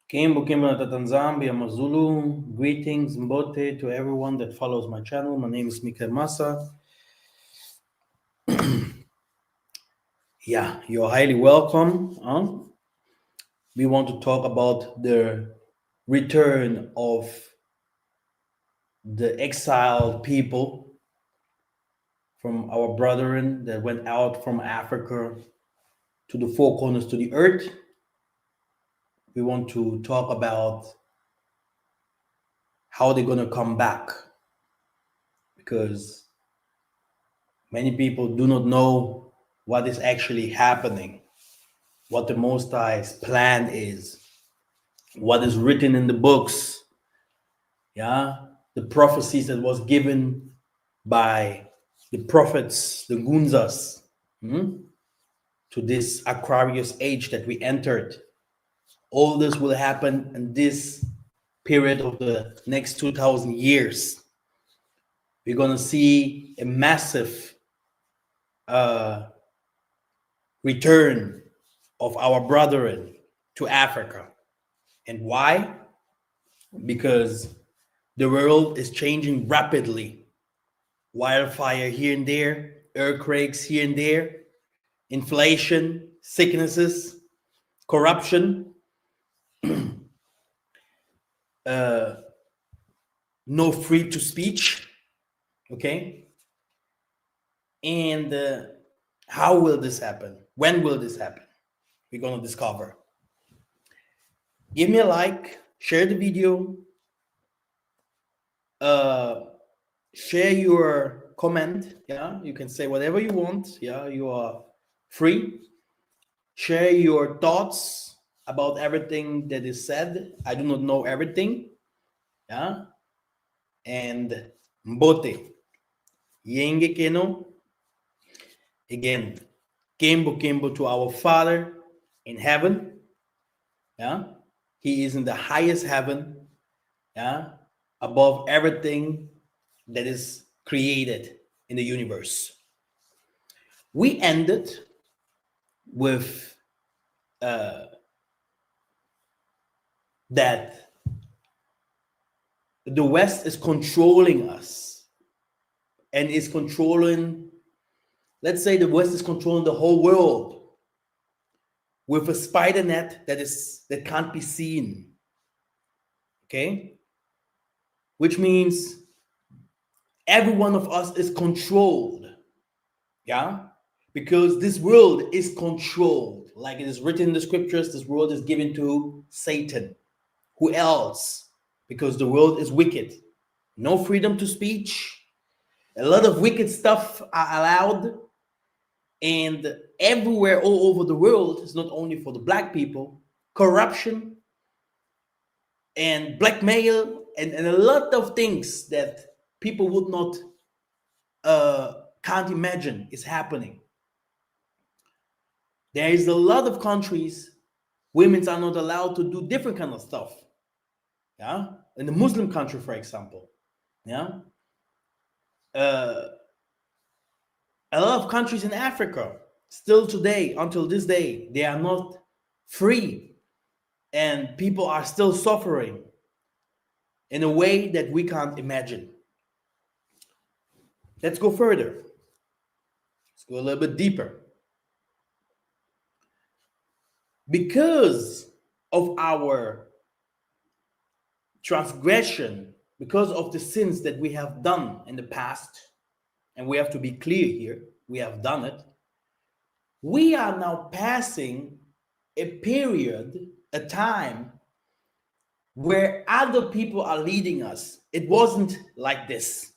Kimbo Kimbo Tatanzambi, Amazulu. Greetings, Mbote, to everyone that follows my channel. My name is Mika Massa. Yeah, you're highly welcome. We want to talk about the return of the exiled people from our brethren that went out from Africa to the four corners to the earth. We want to talk about how they're going to come back, because many people do not know what is actually happening, what the Most High's plan is, what is written in the books, the prophecies that was given by the prophets, the Gunzas, to this Aquarius age that we entered. All this will happen in this period of the next 2,000 years. We're going to see a massive return of our brethren to Africa. And why? Because the world is changing rapidly. Wildfire here and there, earthquakes here and there, inflation, sicknesses, corruption, no free to speech. Okay? And how will this happen? When will this happen? We're going to discover. Give me a like, share the video, share your comment. You can say whatever you want. You are free. Share your thoughts about everything that is said. I do not know everything. And Mbote, Yenge Keno, again, Kembo Kembo to our Father in heaven. He is in the highest heaven, above everything that is created in the universe. We ended with that the West is controlling us and is controlling, let's say the West is controlling the whole world with a spider net that can't be seen. Okay? Which means every one of us is controlled. Because this world is controlled. Like it is written in the scriptures, this world is given to Satan. Who else? Because the world is wicked. No freedom to speech. A lot of wicked stuff are allowed. And everywhere, all over the world, it's not only for the black people, corruption and blackmail and a lot of things that people would not can't imagine is happening. There is a lot of countries women are not allowed to do different kind of stuff. In the Muslim country, for example. A lot of countries in Africa, still today, until this day, they are not free. And people are still suffering in a way that we can't imagine. Let's go further. Let's go a little bit deeper. Because of our transgression, because of the sins that we have done in the past, and we have to be clear here, we have done it, we are now passing a period, a time where other people are leading us. It wasn't like this.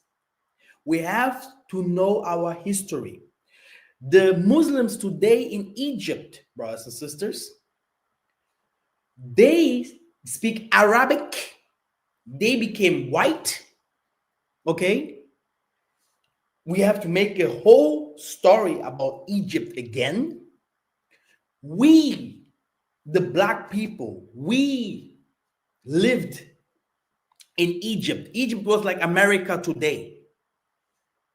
We have to know our history. The Muslims today in Egypt, brothers and sisters, they speak Arabic. They became white. Okay? We have to make a whole story about Egypt again. We, the black people, we lived in Egypt. Egypt was like America today,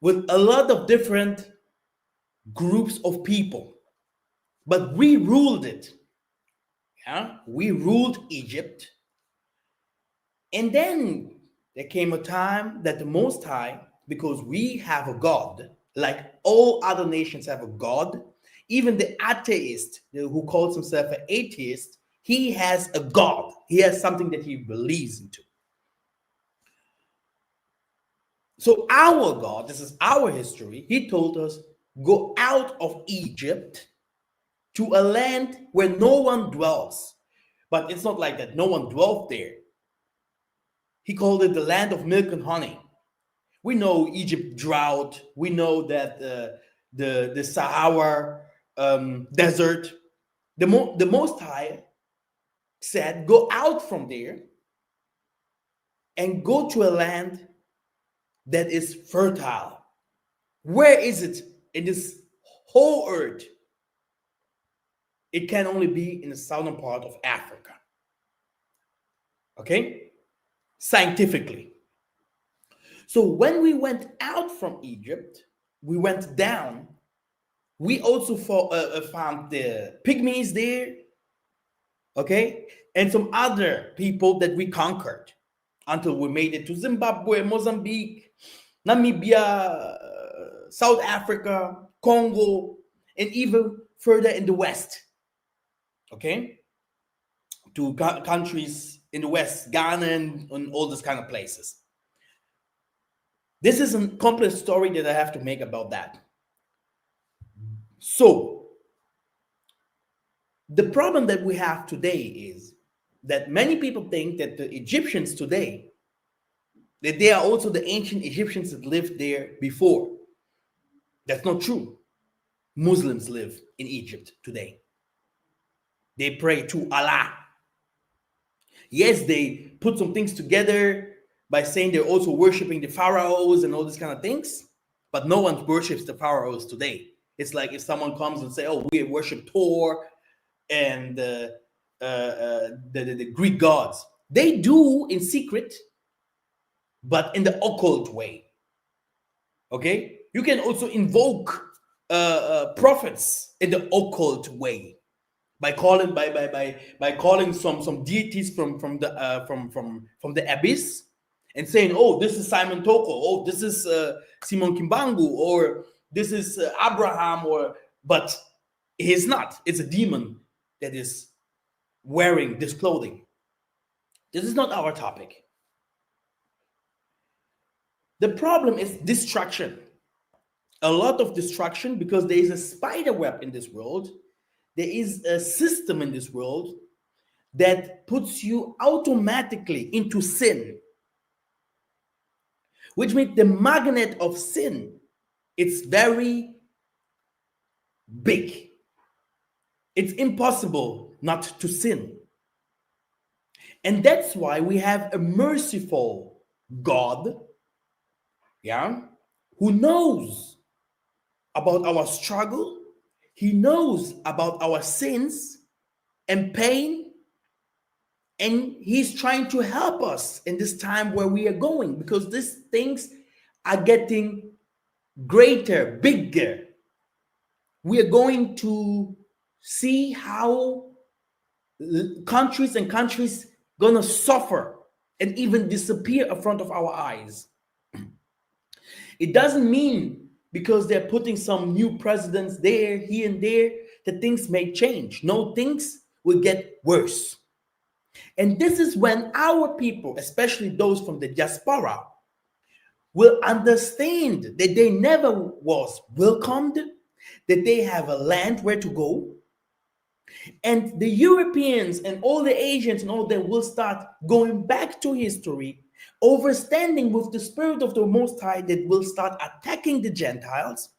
with a lot of different groups of people. But we ruled it. Yeah? We ruled Egypt. And then there came a time that the Most High, because we have a God, like all other nations have a God, even the atheist who calls himself an atheist, he has a God. He has something that he believes into. So our God, this is our history, he told us, go out of Egypt to a land where no one dwells. But it's not like that. No one dwelt there. He called it the land of milk and honey. We know Egypt drought. We know that the Sahara desert. The Most High said, go out from there and go to a land that is fertile. Where is it in this whole earth? It can only be in the southern part of Africa. Okay? Scientifically. So when we went out from Egypt, we went down. We also found the pygmies there, okay? And some other people that we conquered until we made it to Zimbabwe, Mozambique, Namibia, South Africa, Kongo, and even further in the West, okay? To countries in the West, Ghana and all these kind of places. This is a complex story that I have to make about that. So, the problem that we have today is that many people think that the Egyptians today, that they are also the ancient Egyptians that lived there before. That's not true. Muslims live in Egypt today. They pray to Allah. Yes, they put some things together by saying they're also worshiping the pharaohs and all these kind of things, but no one worships the pharaohs today. It's like if someone comes and say, "Oh, we worship Thor and the Greek gods." They do in secret, but in the occult way. Okay, you can also invoke prophets in the occult way by calling calling some deities from the abyss and saying, "Oh, this is Simon Toko. Oh, this is Simon Kimbangu, or this is Abraham," but he's not. It's a demon that is wearing this clothing. This is not our topic. The problem is destruction. A lot of destruction, because there is a spider web in this world. There is a system in this world that puts you automatically into sin, which means the magnet of sin, it's very big. It's impossible not to sin. And that's why we have a merciful God, yeah, who knows about our struggle. He knows about our sins and pain, and he's trying to help us in this time where we are going, because these things are getting greater, bigger. We are going to see how countries and countries gonna suffer and even disappear in front of our eyes. It doesn't mean because they're putting some new presidents there, here and there, that things may change. No, things will get worse. And this is when our people, especially those from the diaspora, will understand that they never was welcomed, that they have a land where to go, And the Europeans and all the Asians and all that will start going back to history, overstanding with the spirit of the Most High, that will start attacking the Gentiles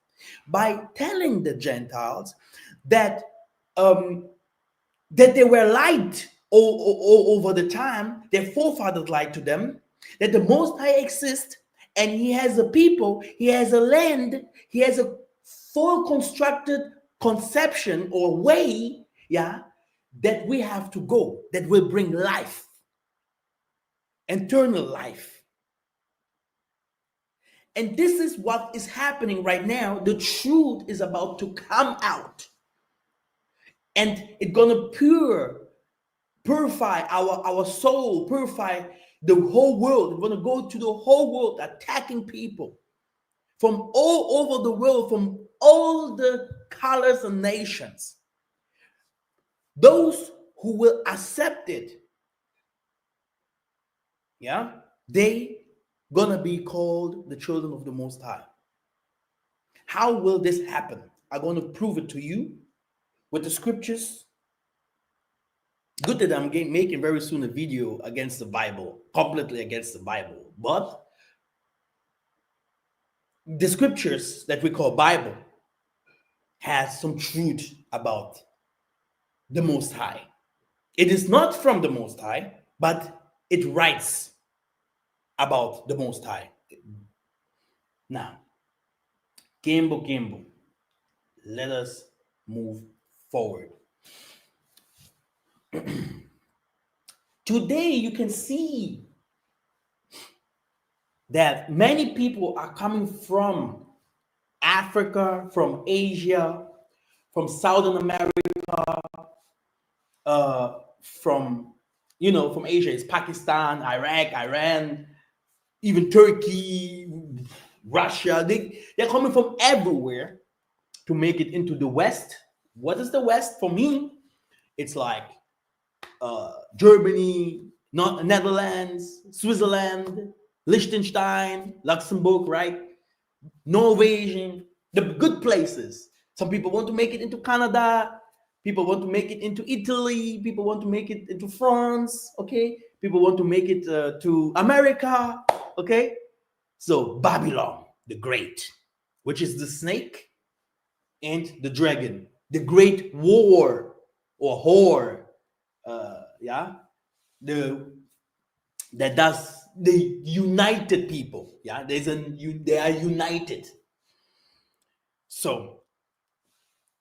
by telling the Gentiles that that they were lied over the time. Their forefathers lied to them that the Most High exists and He has a people, He has a land, He has a full constructed conception or way, yeah, that we have to go, that will bring life, eternal life. And this is what is happening right now. The truth is about to come out, and it's gonna purify our soul, purify the whole world. It's gonna go to the whole world, attacking people from all over the world, from all the colors and nations. Those who will accept it, yeah, they gonna be called the children of the Most High. How will this happen? I'm going to prove it to you with the scriptures. Good that I'm making very soon a video against the Bible, completely against the Bible. But the scriptures that we call Bible has some truth about the Most High. It is not from the Most High, but it writes about the Most High. Now, Kimbo, let us move forward. Today, you can see that many people are coming from Africa, from Asia, from Southern America, from Asia is Pakistan, Iraq, Iran, even Turkey, Russia. They're coming from everywhere to make it into the West. What is the West? For me, it's like Germany, Netherlands, Switzerland, Liechtenstein, Luxembourg, right? Norwegian, the good places. Some people want to make it into Canada. People want to make it into Italy. People want to make it into France. Okay. People want to make it to America. Okay. So Babylon the Great, which is the snake and the dragon, the great war or whore. Yeah. The united people. Yeah. They are united. So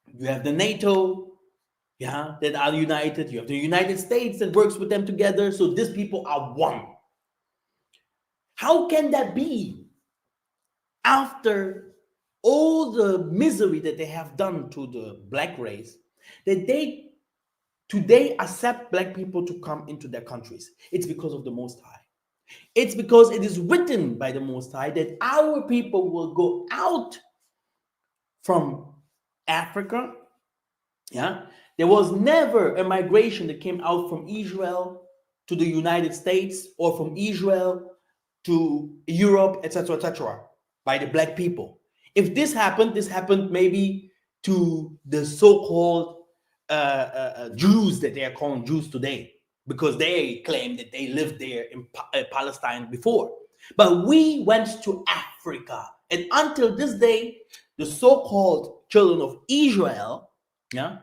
you have the NATO, yeah, that are united. You have the United States that works with them together. So these people are one. How can that be after all the misery that they have done to the black race, that they today accept black people to come into their countries? It's because of the Most High. It's because it is written by the Most High that our people will go out from Africa. Yeah, there was never a migration that came out from Israel to the United States or from Israel to Europe, etc., by the black people. If this happened maybe to the so-called Jews that they are calling Jews today, because they claim that they lived there in Palestine before. But we went to Africa, and until this day, the so-called children of Israel, yeah,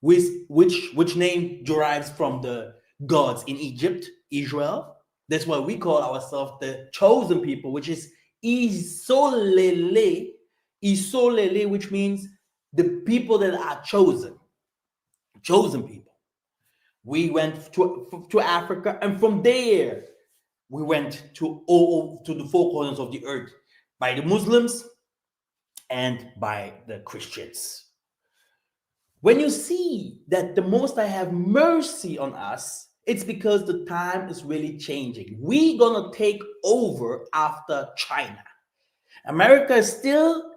which name derives from the gods in Egypt, Israel. That's why we call ourselves the chosen people, which is Isolele, which means the people that are chosen people. We went to Africa, and from there we went to the four corners of the earth by the Muslims and by the Christians. When you see that the Most High have mercy on us, it's because the time is really changing. We're gonna take over after China. America is still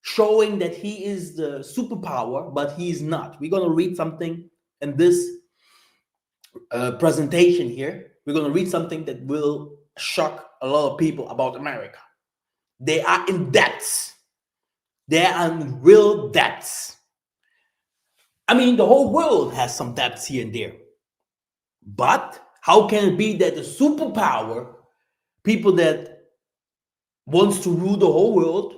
showing that he is the superpower, but he is not. We're gonna read something in this presentation here. We're gonna read something that will shock a lot of people about America. They are in debts. They are in real debts. I mean, the whole world has some depths here and there. But how can it be that the superpower, people that wants to rule the whole world,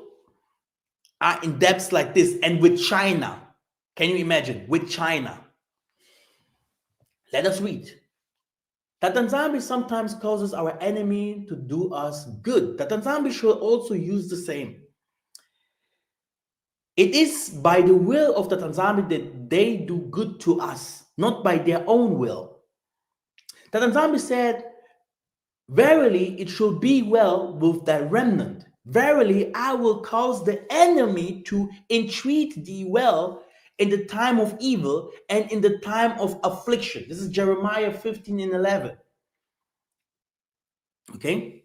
are in depths like this? And with China, can you imagine? With China. Let us read. Tatanzambi sometimes causes our enemy to do us good. Tatanzambi should also use the same. It is by the will of the Tanzambi that they do good to us, not by their own will. The Tanzambi said, verily it shall be well with thy remnant. Verily I will cause the enemy to entreat thee well in the time of evil and in the time of affliction. This is Jeremiah 15 and 11. Okay?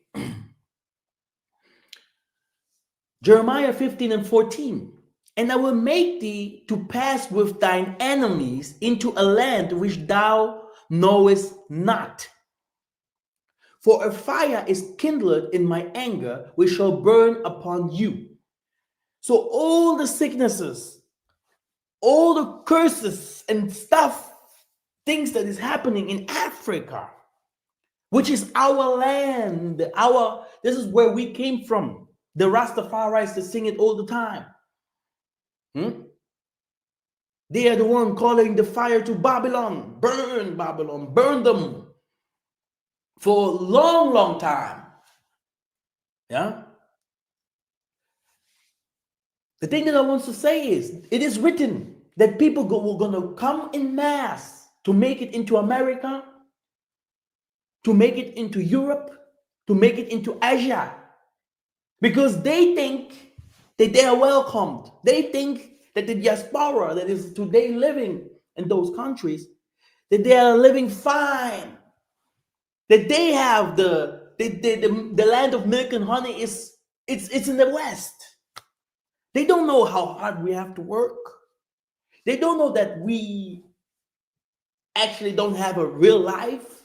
Jeremiah 15 and 14. And I will make thee to pass with thine enemies into a land which thou knowest not. For a fire is kindled in my anger, which shall burn upon you. So all the sicknesses, all the curses and stuff, things that is happening in Africa, which is our land, this is where we came from. The Rastafari's to sing it all the time. They are the one calling the fire to Babylon, burn them for a long, long time. Yeah. The thing that I want to say is, it is written that people were going to come in mass to make it into America, to make it into Europe, to make it into Asia, because they think that they are welcomed. They think that the diaspora that is today living in those countries, that they are living fine, that they have the land of milk and honey it's in the West. They don't know how hard we have to work. They don't know that we actually don't have a real life.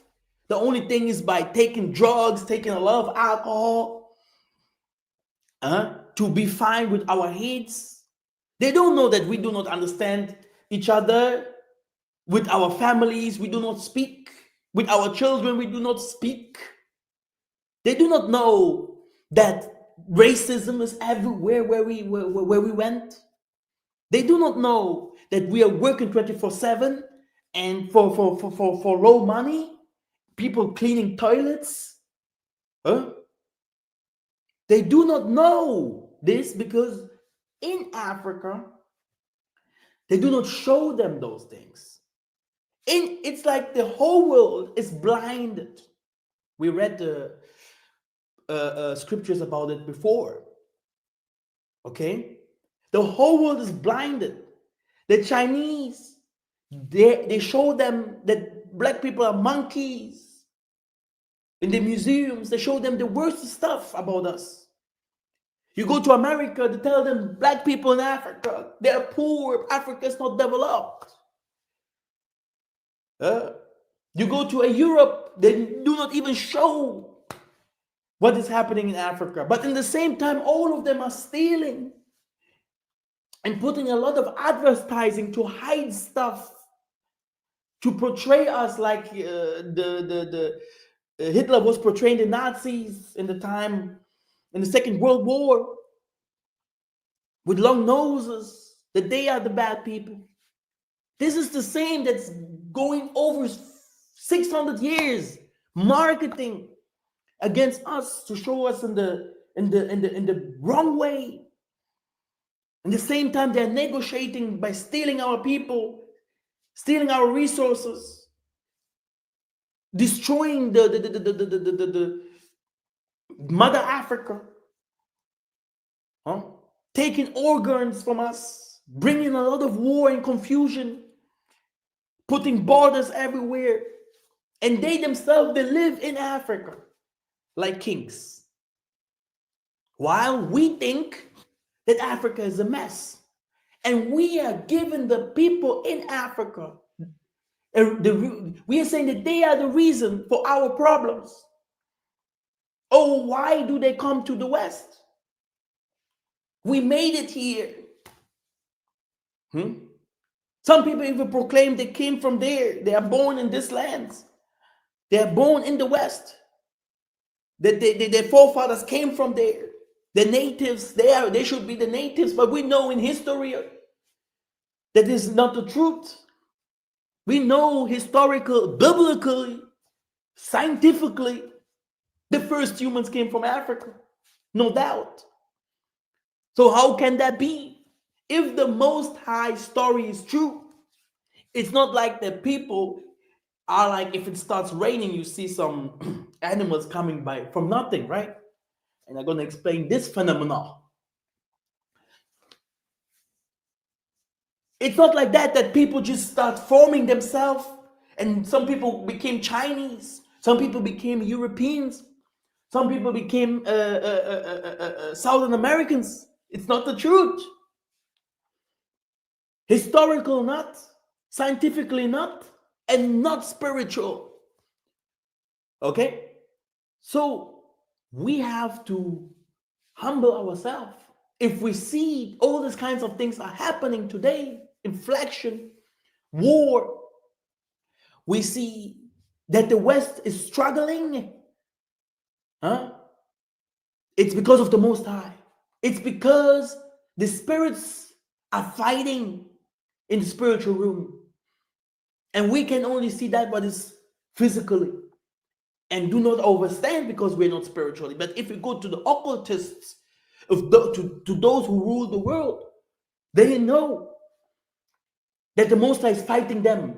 The only thing is by taking drugs, taking a lot of alcohol, to be fine with our heads. They don't know that we do not understand each other. With our families, we do not speak. With our children, we do not speak. They do not know that racism is everywhere where we went. They do not know that we are working 24/7 and for low money, people cleaning toilets. They do not know this because in Africa, they do not show them those things. It's like the whole world is blinded. We read the scriptures about it before. Okay? The whole world is blinded. The Chinese, they show them that black people are monkeys. In the museums, they show them the worst stuff about us. You go to America, they tell them black people in Africa, they're poor, Africa is not developed. You go to Europe, they do not even show what is happening in Africa. But in the same time, all of them are stealing and putting a lot of advertising to hide stuff, to portray us like Hitler was portraying the Nazis in the time, in the Second World War, with long noses, that they are the bad people. This is the same that's going over 600 years, marketing against us to show us in the wrong way. At the same time, they're negotiating by stealing our people, stealing our resources, destroying the Mother Africa, taking organs from us, bringing a lot of war and confusion, putting borders everywhere. And they themselves, they live in Africa like kings. While we think that Africa is a mess. And we are giving the people in Africa, we are saying that they are the reason for our problems. Oh, why do they come to the West? We made it here. Some people even proclaim they came from there. They are born in this land. They are born in the West. That their forefathers came from there. The natives, they should be the natives, but we know in history that is not the truth. We know historical, biblically, scientifically, the first humans came from Africa. No doubt. So how can that be? If the Most High story is true, it's not like the people are like, if it starts raining, you see some animals coming by from nothing, right? And I'm going to explain this phenomenon. It's not like that people just start forming themselves, and some people became Chinese, some people became Europeans, some people became Southern Americans. It's not the truth. Historical not, scientifically not, and not spiritual. Okay? So we have to humble ourselves. If we see all these kinds of things are happening today, inflection, war, we see that the West is struggling. It's because of the Most High. It's because the spirits are fighting in the spiritual room. And we can only see that what is physically. And do not overstand because we're not spiritually. But if we go to the occultists, to those who rule the world, they know that the Most High is fighting them.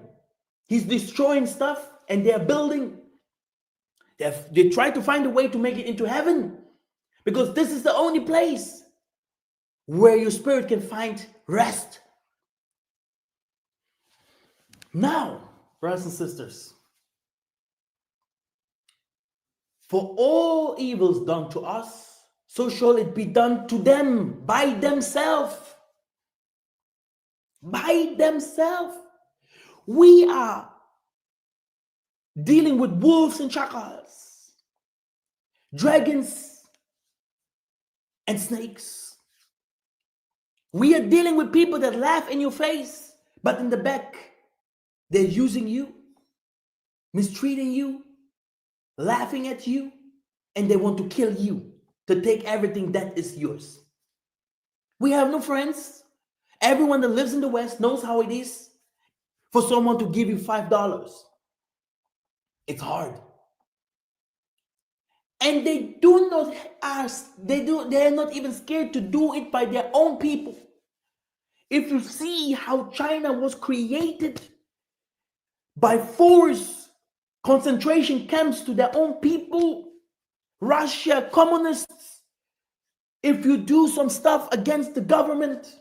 He's destroying stuff and they're building. They try to find a way to make it into heaven, because this is the only place where your spirit can find rest. Now, brothers and sisters, for all evils done to us, so shall it be done to them by themselves. By themselves. We are dealing with wolves and chakals, dragons and snakes. We are dealing with people that laugh in your face, but in the back, they're using you, mistreating you, laughing at you, and they want to kill you, to take everything that is yours. We have no friends. Everyone that lives in the West knows how it is for someone to give you $5. It's hard. And they do not ask, they are not even scared to do it by their own people. If you see how China was created by force, concentration camps to their own people, Russia, communists, if you do some stuff against the government,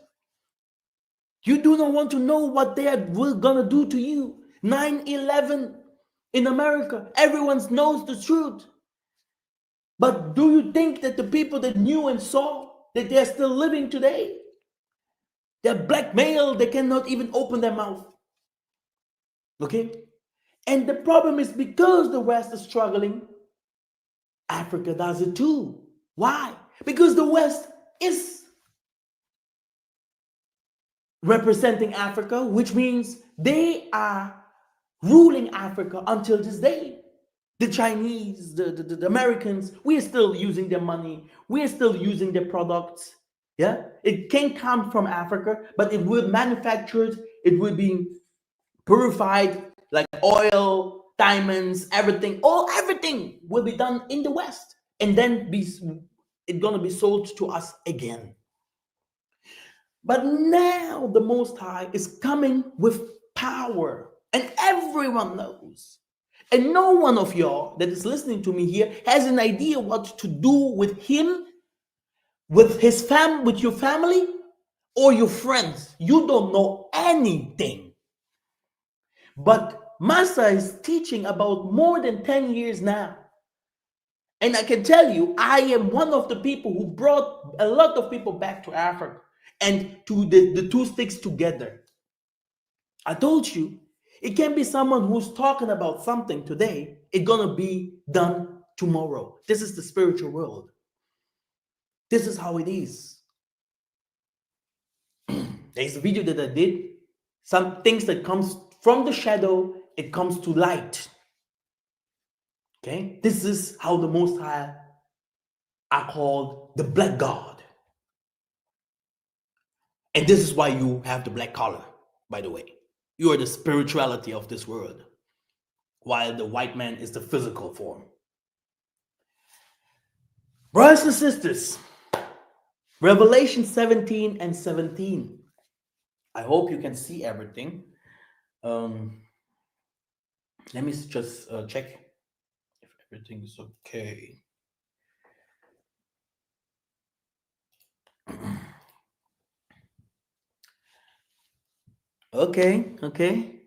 you do not want to know what they are gonna do to you. 9/11 in America, everyone knows the truth. But do you think that the people that knew and saw that they are still living today? They're blackmailed, they cannot even open their mouth. Okay? And the problem is, because the West is struggling, Africa does it too. Why? Because the West is representing Africa, which means they are ruling Africa until this day. The Chinese, the Americans, we are still using their money. We are still using their products. Yeah, it can come from Africa, but it will be manufactured. It will be purified, like oil, diamonds, everything. Everything will be done in the West, and then it's gonna be sold to us again. But now the Most High is coming with power, and everyone knows. And no one of y'all that is listening to me here has an idea what to do with him, with with your family, or your friends. You don't know anything. But Massa is teaching about more than 10 years now. And I can tell you, I am one of the people who brought a lot of people back to Africa and to the two sticks together. I told you, it can be someone who's talking about something today, it's gonna be done tomorrow. This is the spiritual world. This is how it is. There's a video that I did Some things that comes from the shadow, it comes to light. Okay? This is how the Most High are called the black God. And this is why you have the black collar, by the way. You are the spirituality of this world, while the white man is the physical form. Brothers and sisters, Revelation 17 and 17. I hope you can see everything. Let me just check if everything is okay. Okay.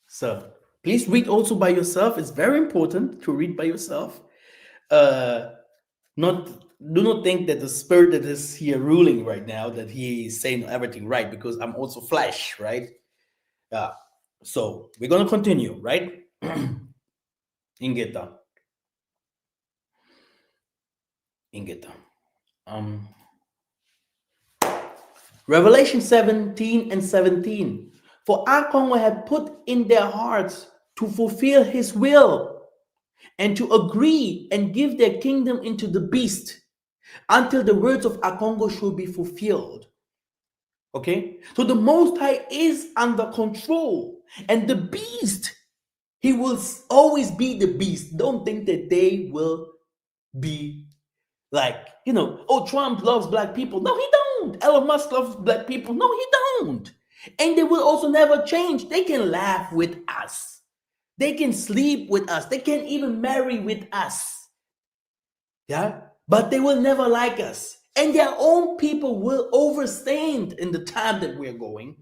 So please read also by yourself. It's very important to read by yourself. Not Do not think that the spirit that is here ruling right now that he is saying everything right, because I'm also flesh, right? So we're gonna continue, right? Ingeta. Um, Revelation 17 and 17. For Akongo had put in their hearts to fulfill his will and to agree and give their kingdom into the beast until the words of Akongo should be fulfilled. Okay? So the Most High is under control, and the beast, he will always be the beast. Don't think that they will be like, oh, Trump loves black people. No, he don't. Elon Musk loves black people. No, he don't. And they will also never change. They can laugh with us. They can sleep with us. They can even marry with us. Yeah? But they will never like us. And their own people will overstand in the time that we're going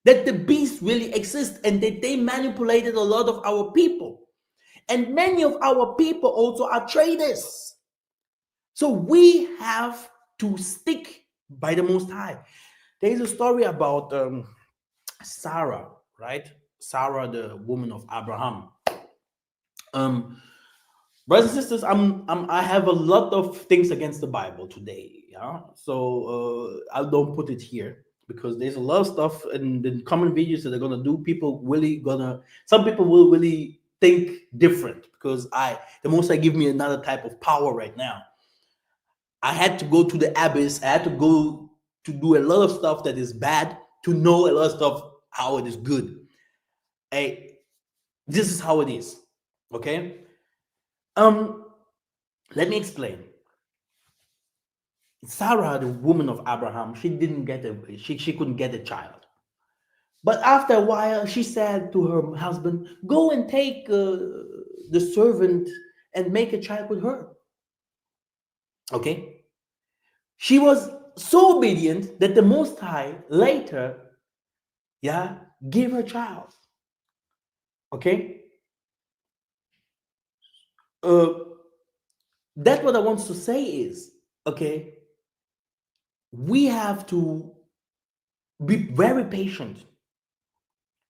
that the beast really exists and that they manipulated a lot of our people. And many of our people also are traitors. So we have to stick by the Most High. There is a story about Sarah, right? Sarah, the woman of Abraham. Brothers and sisters, I have a lot of things against the Bible today. Yeah, so I don't put it here because there's a lot of stuff in the common videos that they're gonna do. Some people will really think different because the Most High give me another type of power right now. I had to go to the abyss. I had to go to do a lot of stuff that is bad to know a lot of stuff how it is good. This is how it is. Okay. Let me explain. Sarah, the woman of Abraham, she couldn't get a child. But after a while, she said to her husband, "Go and take the servant and make a child with her." Okay. She was so obedient that the Most High later, gave her a child. Okay. That's what I want to say is, okay, we have to be very patient.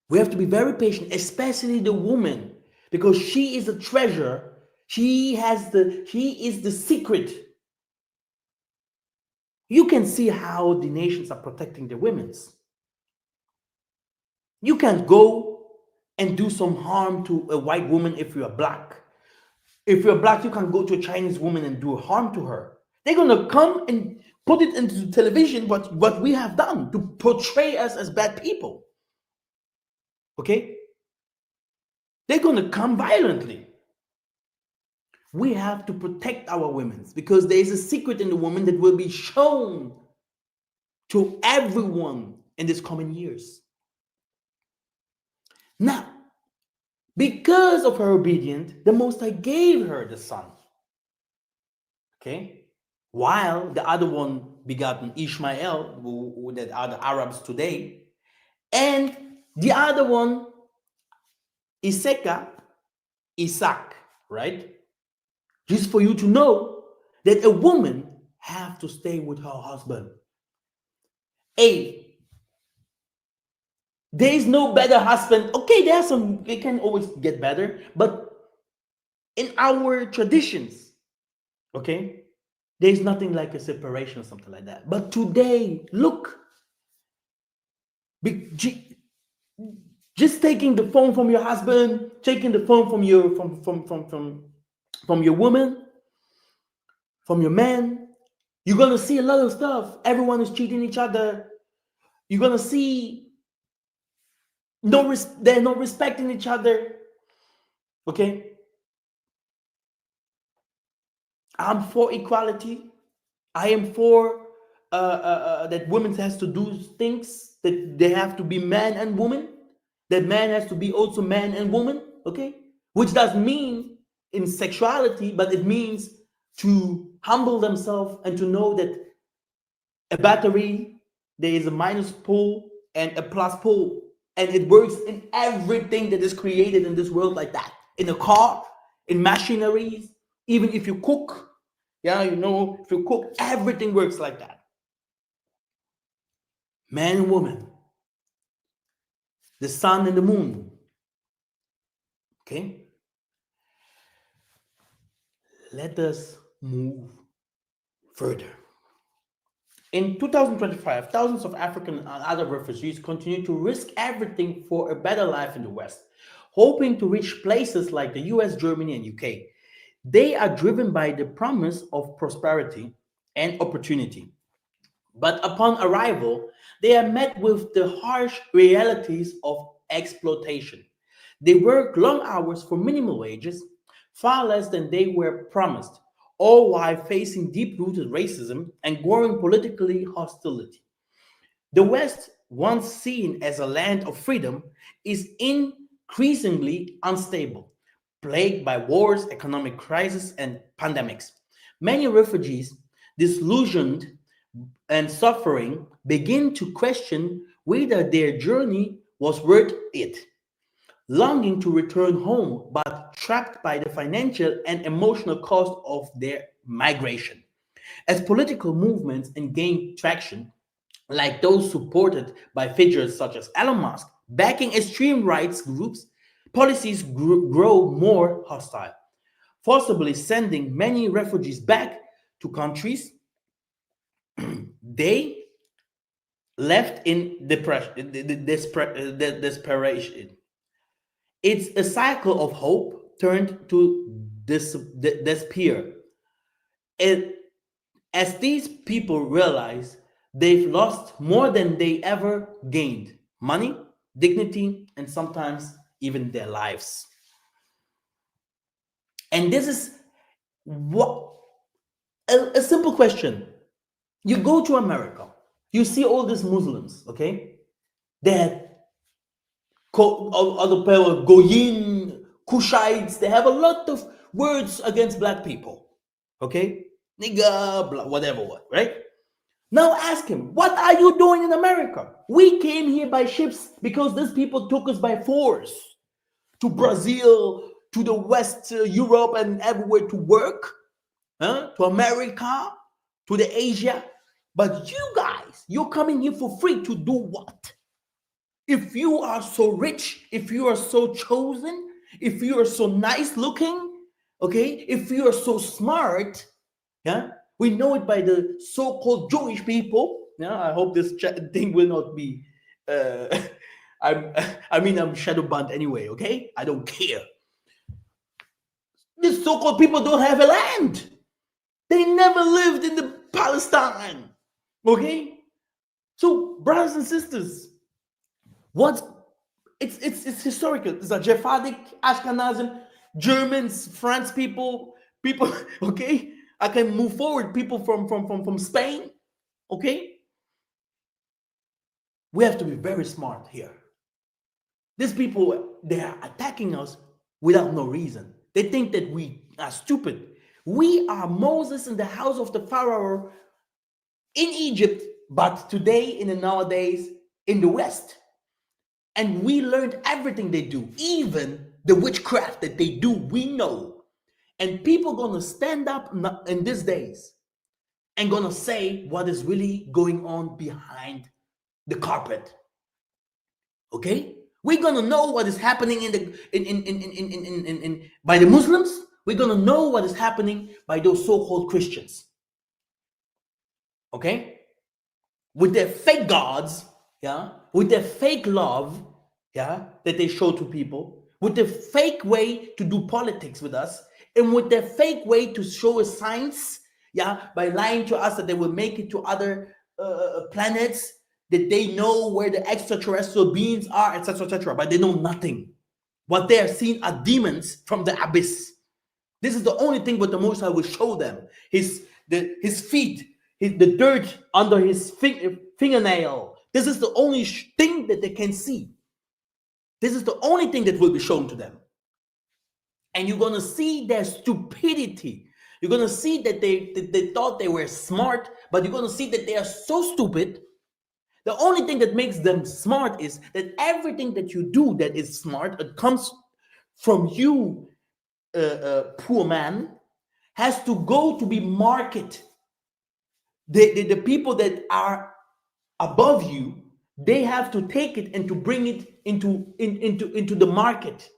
We have to be very patient, especially the woman, because she is a treasure. She is the secret. You can see how the nations are protecting the women's. You can go and do some harm to a white woman if you are black. If you're black, you can go to a Chinese woman and do harm to her. They're gonna come and put it into television what we have done to portray us as bad people. Okay? They're gonna come violently. We have to protect our women because there is a secret in the woman that will be shown to everyone in these coming years. Now, because of her obedience, the Most High gave her the son. Okay? While the other one begotten Ishmael, who that are the Arabs today, and the other one, Isaac, right? Just for you to know that a woman have to stay with her husband. There is no better husband. Okay, it can always get better, but in our traditions, okay, there is nothing like a separation or something like that. But today, look, Just taking the phone from your husband, taking the phone from your from your woman, from your man. You're gonna see a lot of stuff. Everyone is cheating each other. You're gonna see they're not respecting each other. Okay, I'm for equality. I am for that women has to do things, that they have to be man and woman, that man has to be also man and woman. Okay, which doesn't mean in sexuality, but it means to humble themselves and to know that a battery, there is a minus pole and a plus pole, and it works in everything that is created in this world like that. In a car, in machineries, even if you cook, yeah, if you cook, everything works like that. Man and woman, the sun and the moon. Okay, let us move further. In 2025, thousands of African and other refugees continue to risk everything for a better life in the West, hoping to reach places like the US, Germany, and UK. They are driven by the promise of prosperity and opportunity. But upon arrival, they are met with the harsh realities of exploitation. They work long hours for minimal wages, far less than they were promised, all while facing deep rooted racism and growing politically hostility. The West, once seen as a land of freedom, is increasingly unstable, plagued by wars, economic crises, and pandemics. Many refugees, disillusioned and suffering, begin to question whether their journey was worth it, longing to return home but trapped by the financial and emotional cost of their migration. As political movements gain traction, like those supported by figures such as Elon Musk, backing extreme rights groups, policies grow more hostile, forcibly sending many refugees back to countries they left in depression, desperation. It's a cycle of hope turned to despair. It, as these people realize they've lost more than they ever gained: money, dignity, and sometimes even their lives. And this is what a simple question. You go to America, you see all these Muslims, okay? That other people, Goyin, Kushites, they have a lot of words against black people, okay? Nigga, blah, whatever, what, right? Now ask him, what are you doing in America? We came here by ships because these people took us by force to Brazil, to the West, Europe, and everywhere to work, to America, to the Asia. But you guys, you're coming here for free to do what? If you are so rich, if you are so chosen, if you are so nice looking, okay, if you are so smart, yeah, we know it by the so-called Jewish people. Yeah, I hope this thing will not be. Uh, I'm shadow banned anyway. Okay, I don't care. These so-called people don't have a land. They never lived in the Palestine. Okay, so brothers and sisters, what? It's historical. It's a Sephardic, Ashkenazim, Germans, France people. Okay, I can move forward. People from Spain. Okay, we have to be very smart here. These people, they are attacking us without no reason. They think that we are stupid. We are Moses in the house of the Pharaoh in Egypt, but today, in the nowadays, in the West. And we learned everything they do, even the witchcraft that they do, we know. And people gonna stand up in these days and gonna say what is really going on behind the carpet. Okay? We're gonna know what is happening in by the Muslims. We're gonna know what is happening by those so-called Christians. Okay? With their fake gods, yeah, with their fake love, yeah, that they show to people, with the fake way to do politics with us, and with the fake way to show us science, yeah, by lying to us that they will make it to other planets, that they know where the extraterrestrial beings are, etc., etc., but they know nothing. What they are seeing are demons from the abyss. This is the only thing what the Most High will show them. His feet, the dirt under his fingernail. This is the only thing that they can see. This is the only thing that will be shown to them. And you're going to see their stupidity. You're going to see that they thought they were smart, but you're going to see that they are so stupid. The only thing that makes them smart is that everything that you do that is smart, it comes from you, poor man, has to go to be marketed. The people that are above you, they have to take it and to bring it into the market.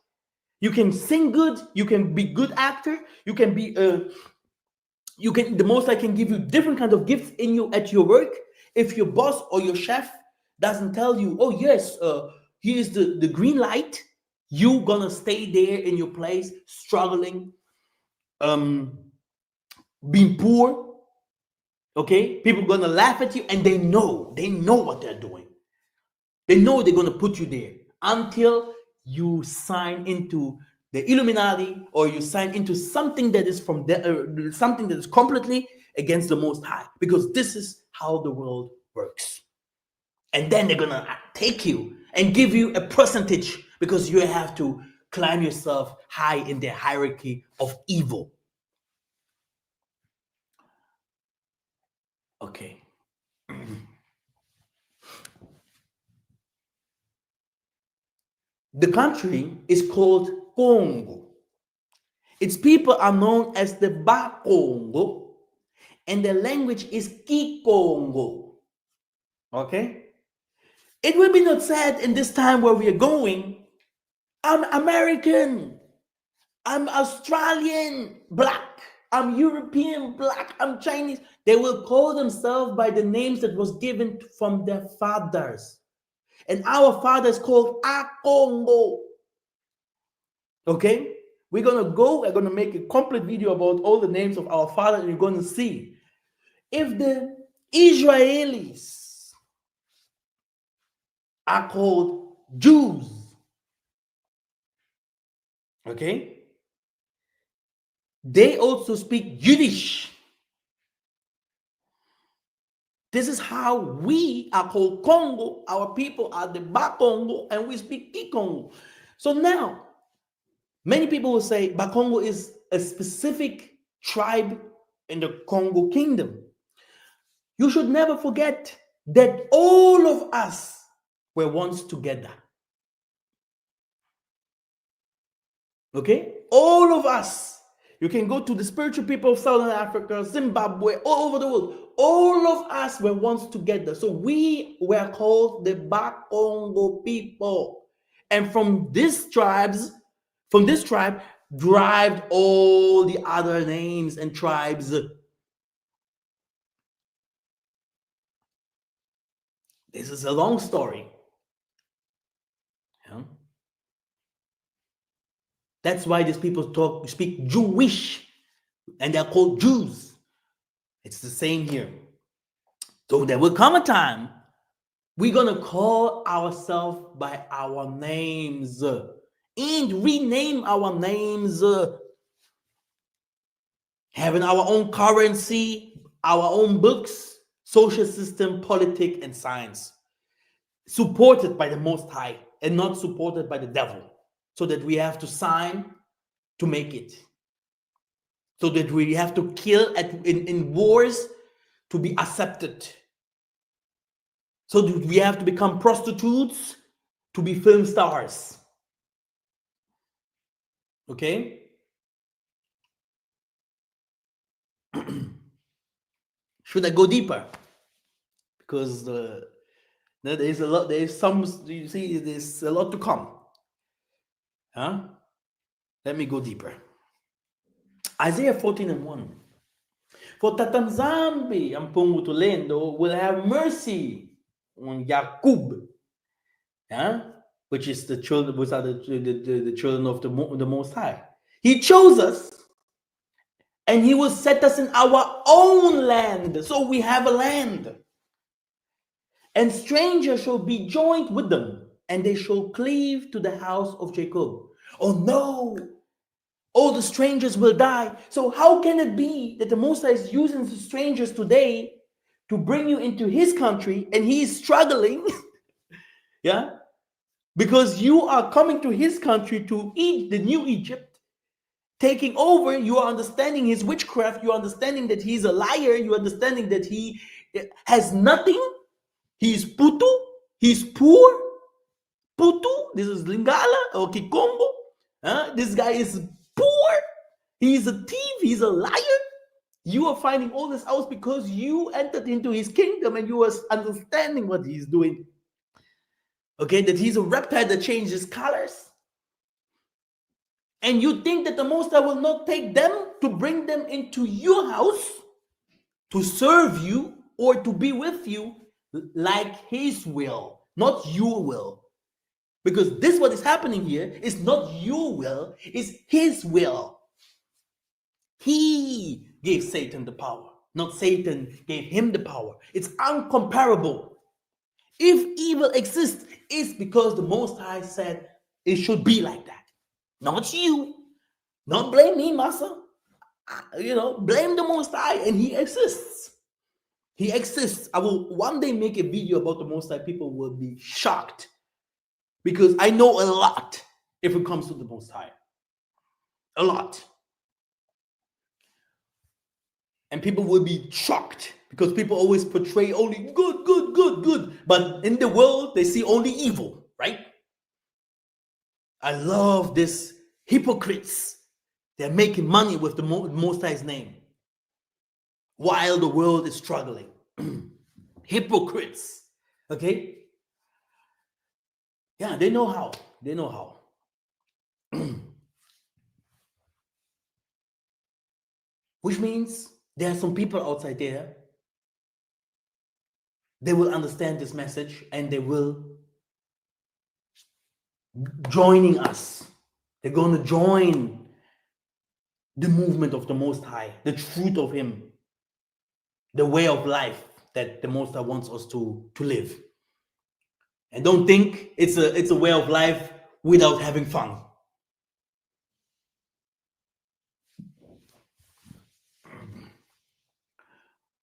You can sing good, you can be good actor, you can be the Most High can give you different kinds of gifts in you at your work. If your boss or your chef doesn't tell you, oh yes, here's the green light, you gonna stay there in your place struggling, being poor. Okay, people gonna laugh at you, and they know what they're doing. They know they're gonna put you there until you sign into the Illuminati, or you sign into something that is something that is completely against the Most High, because this is how the world works. And then they're gonna take you and give you a percentage, because you have to climb yourself high in the hierarchy of evil. Okay. The country is called Kongo. Its people are known as the Bakongo, and the language is Kikongo. Okay? It will be not said in this time where we are going, I'm American, I'm Australian black, I'm European black, I'm Chinese. They will call themselves by the names that was given from their fathers. And our father is called Akongo. Okay? We're going to make a complete video about all the names of our father, and you're going to see if the Israelis are called Jews. Okay? They also speak Yiddish. This is how we are called Kongo. Our people are the Bakongo, and we speak Kikongo. So now, many people will say Bakongo is a specific tribe in the Kongo kingdom. You should never forget that all of us were once together. Okay? All of us. You can go to the spiritual people of Southern Africa, Zimbabwe, all over the world. All of us were once together. So we were called the Bakongo people. And from this tribe, derived all the other names and tribes. This is a long story. Yeah? That's why these people speak Jewish, and they're called Jews. It's the same here. So there will come a time we're gonna call ourselves by our names and rename our names, having our own currency, our own books, social system, politics, and science, supported by the Most High and not supported by the devil, so that we have to sign to make it, so that we have to kill in wars to be accepted, so that we have to become prostitutes to be film stars. Okay? Should I go deeper? Because there is a lot. There is some. You see, there's a lot to come. Huh? Let me go deeper. Isaiah 14:1. For Tatanzambi Ampungu Tulendo will have mercy on Jakub. Yeah? which is the children, which are the children of the Most High. He chose us, and he will set us in our own land. So we have a land. And strangers shall be joined with them, and they shall cleave to the house of Jacob. Oh no! All the strangers will die. So how can it be that the Most High is using the strangers today to bring you into his country, and he is struggling? Yeah? Because you are coming to his country to eat the new Egypt, taking over. You are understanding his witchcraft. You are understanding that he's a liar. You are understanding that he has nothing. He's Putu. He's poor. Putu. This is Lingala or Kikongo. This guy is poor. He's a thief. He's a liar. You are finding all this out because you entered into his kingdom and you are understanding what he's doing. Okay, that he's a reptile that changes colors. And you think that the Most High will not take them to bring them into your house to serve you or to be with you like his will, not your will. Because this what is happening here is not your will, it's his will. He gave Satan the power, not Satan gave him the power. It's uncomparable. If evil exists, it's because the Most High said it should be like that. Not you. Don't blame me, Massa. Blame the Most High, and he exists. He exists. I will one day make a video about the Most High. People will be shocked because I know a lot if it comes to the Most High. A lot. And people will be shocked because people always portray only good, good, good, good. But in the world, they see only evil, right? I love this hypocrites. They're making money with the Most High's name while the world is struggling. Hypocrites. Okay? Yeah, they know how. They know how. Which means there are some people outside there. They will understand this message and they will joining us. They're going to join the movement of the Most High, the truth of him, the way of life that the Most High wants us to live. And don't think it's a way of life without having fun.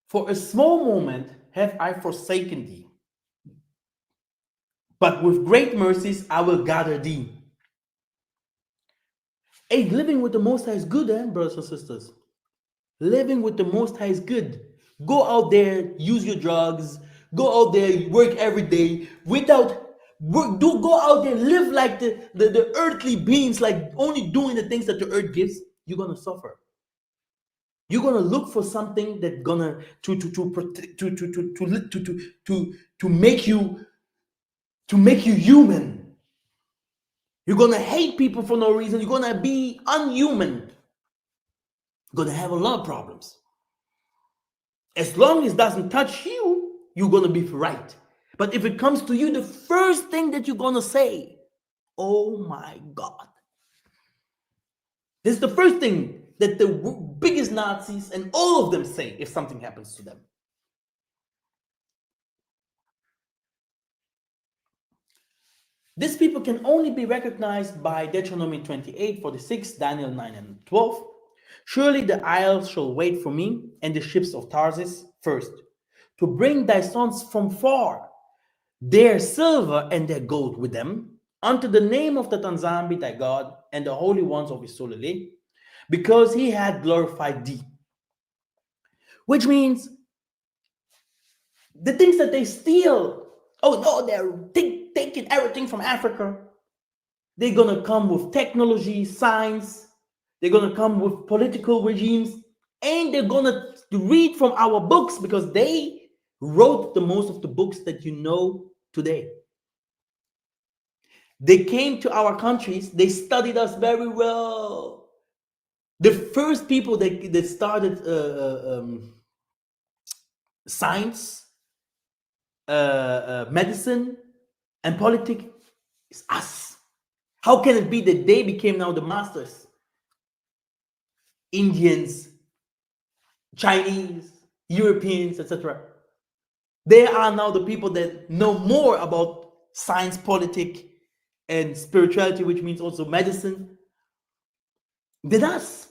For a small moment have I forsaken thee, but with great mercies I will gather thee. Hey, living with the Most High is good, brothers and sisters. Living with the Most High is good. Go out there, use your drugs, go out there, work every day without work. Go out there, live like the earthly beings, like only doing the things that the earth gives. You're gonna suffer. You're gonna look for something that's gonna to make you human. You're gonna hate people for no reason. You're gonna be unhuman. You're gonna have a lot of problems. As long as it doesn't touch you, you're gonna be right. But if it comes to you, the first thing that you're gonna say, oh my God. This is the first thing that the biggest Nazis and all of them say if something happens to them. These people can only be recognized by Deuteronomy 28, 46, Daniel 9 and 12. Surely the isles shall wait for me, and the ships of Tarsus first, to bring thy sons from far, their silver and their gold with them, unto the name of the Tanzambi thy God, and the holy ones of his Solele, because he had glorified thee. Which means the things that they steal, oh no, they're taking everything from Africa. They're going to come with technology, science. They're going to come with political regimes. And they're going to read from our books because they wrote the most of the books that you know today. They came to our countries. They studied us very well. The first people that started science, medicine, and politics It's us. How can it be that they became now the masters? Indians, Chinese, Europeans, etc. They are now the people that know more about science, politics, and spirituality, which means also medicine, than us.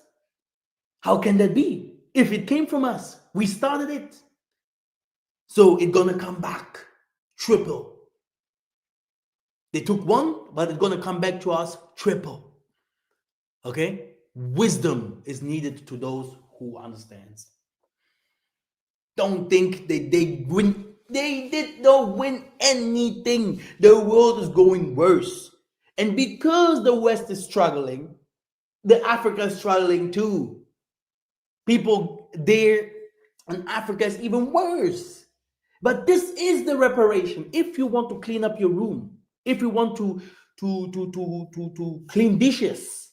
How can that be? If it came from us, we started it. So it's gonna come back triple. They took one, but it's gonna come back to us triple. Okay? Wisdom is needed to those who understands. Don't think that they win. They did not win anything. The world is going worse. And because the West is struggling, the Africa is struggling too. People there in Africa is even worse. But this is the reparation. If you want to clean up your room, if you want to clean dishes,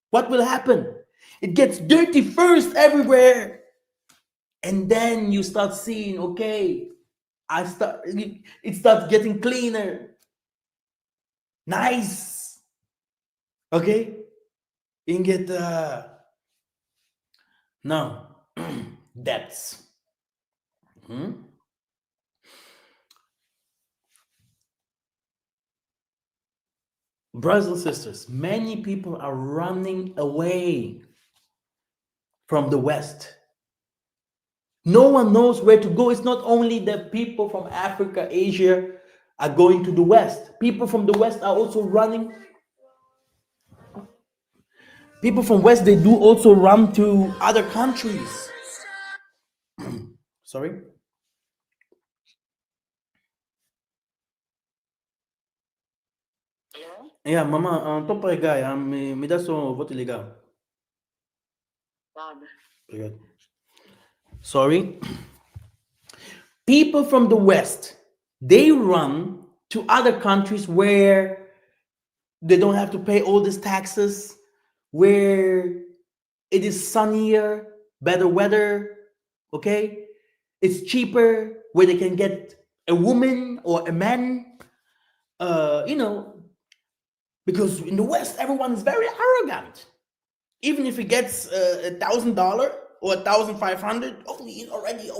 what will happen? It gets dirty first everywhere. And then you start seeing, okay, it starts getting cleaner. Nice. Okay? You can get now depths. Brothers and sisters, many people are running away from the West. No one knows where to go. It's not only that people from Africa, Asia are going to the West. People from the West are also running. People from West, they do also run to other countries. Sorry? Yeah, mama, tô para pegar, me dá só, vou te ligar. Obrigado. Sorry. People from the West, they run to other countries where they don't have to pay all these taxes, where it is sunnier, better weather, okay? It's cheaper, where they can get a woman or a man, because in the West, everyone is very arrogant. Even if he gets $1,000 or 1,500, oh, he's already,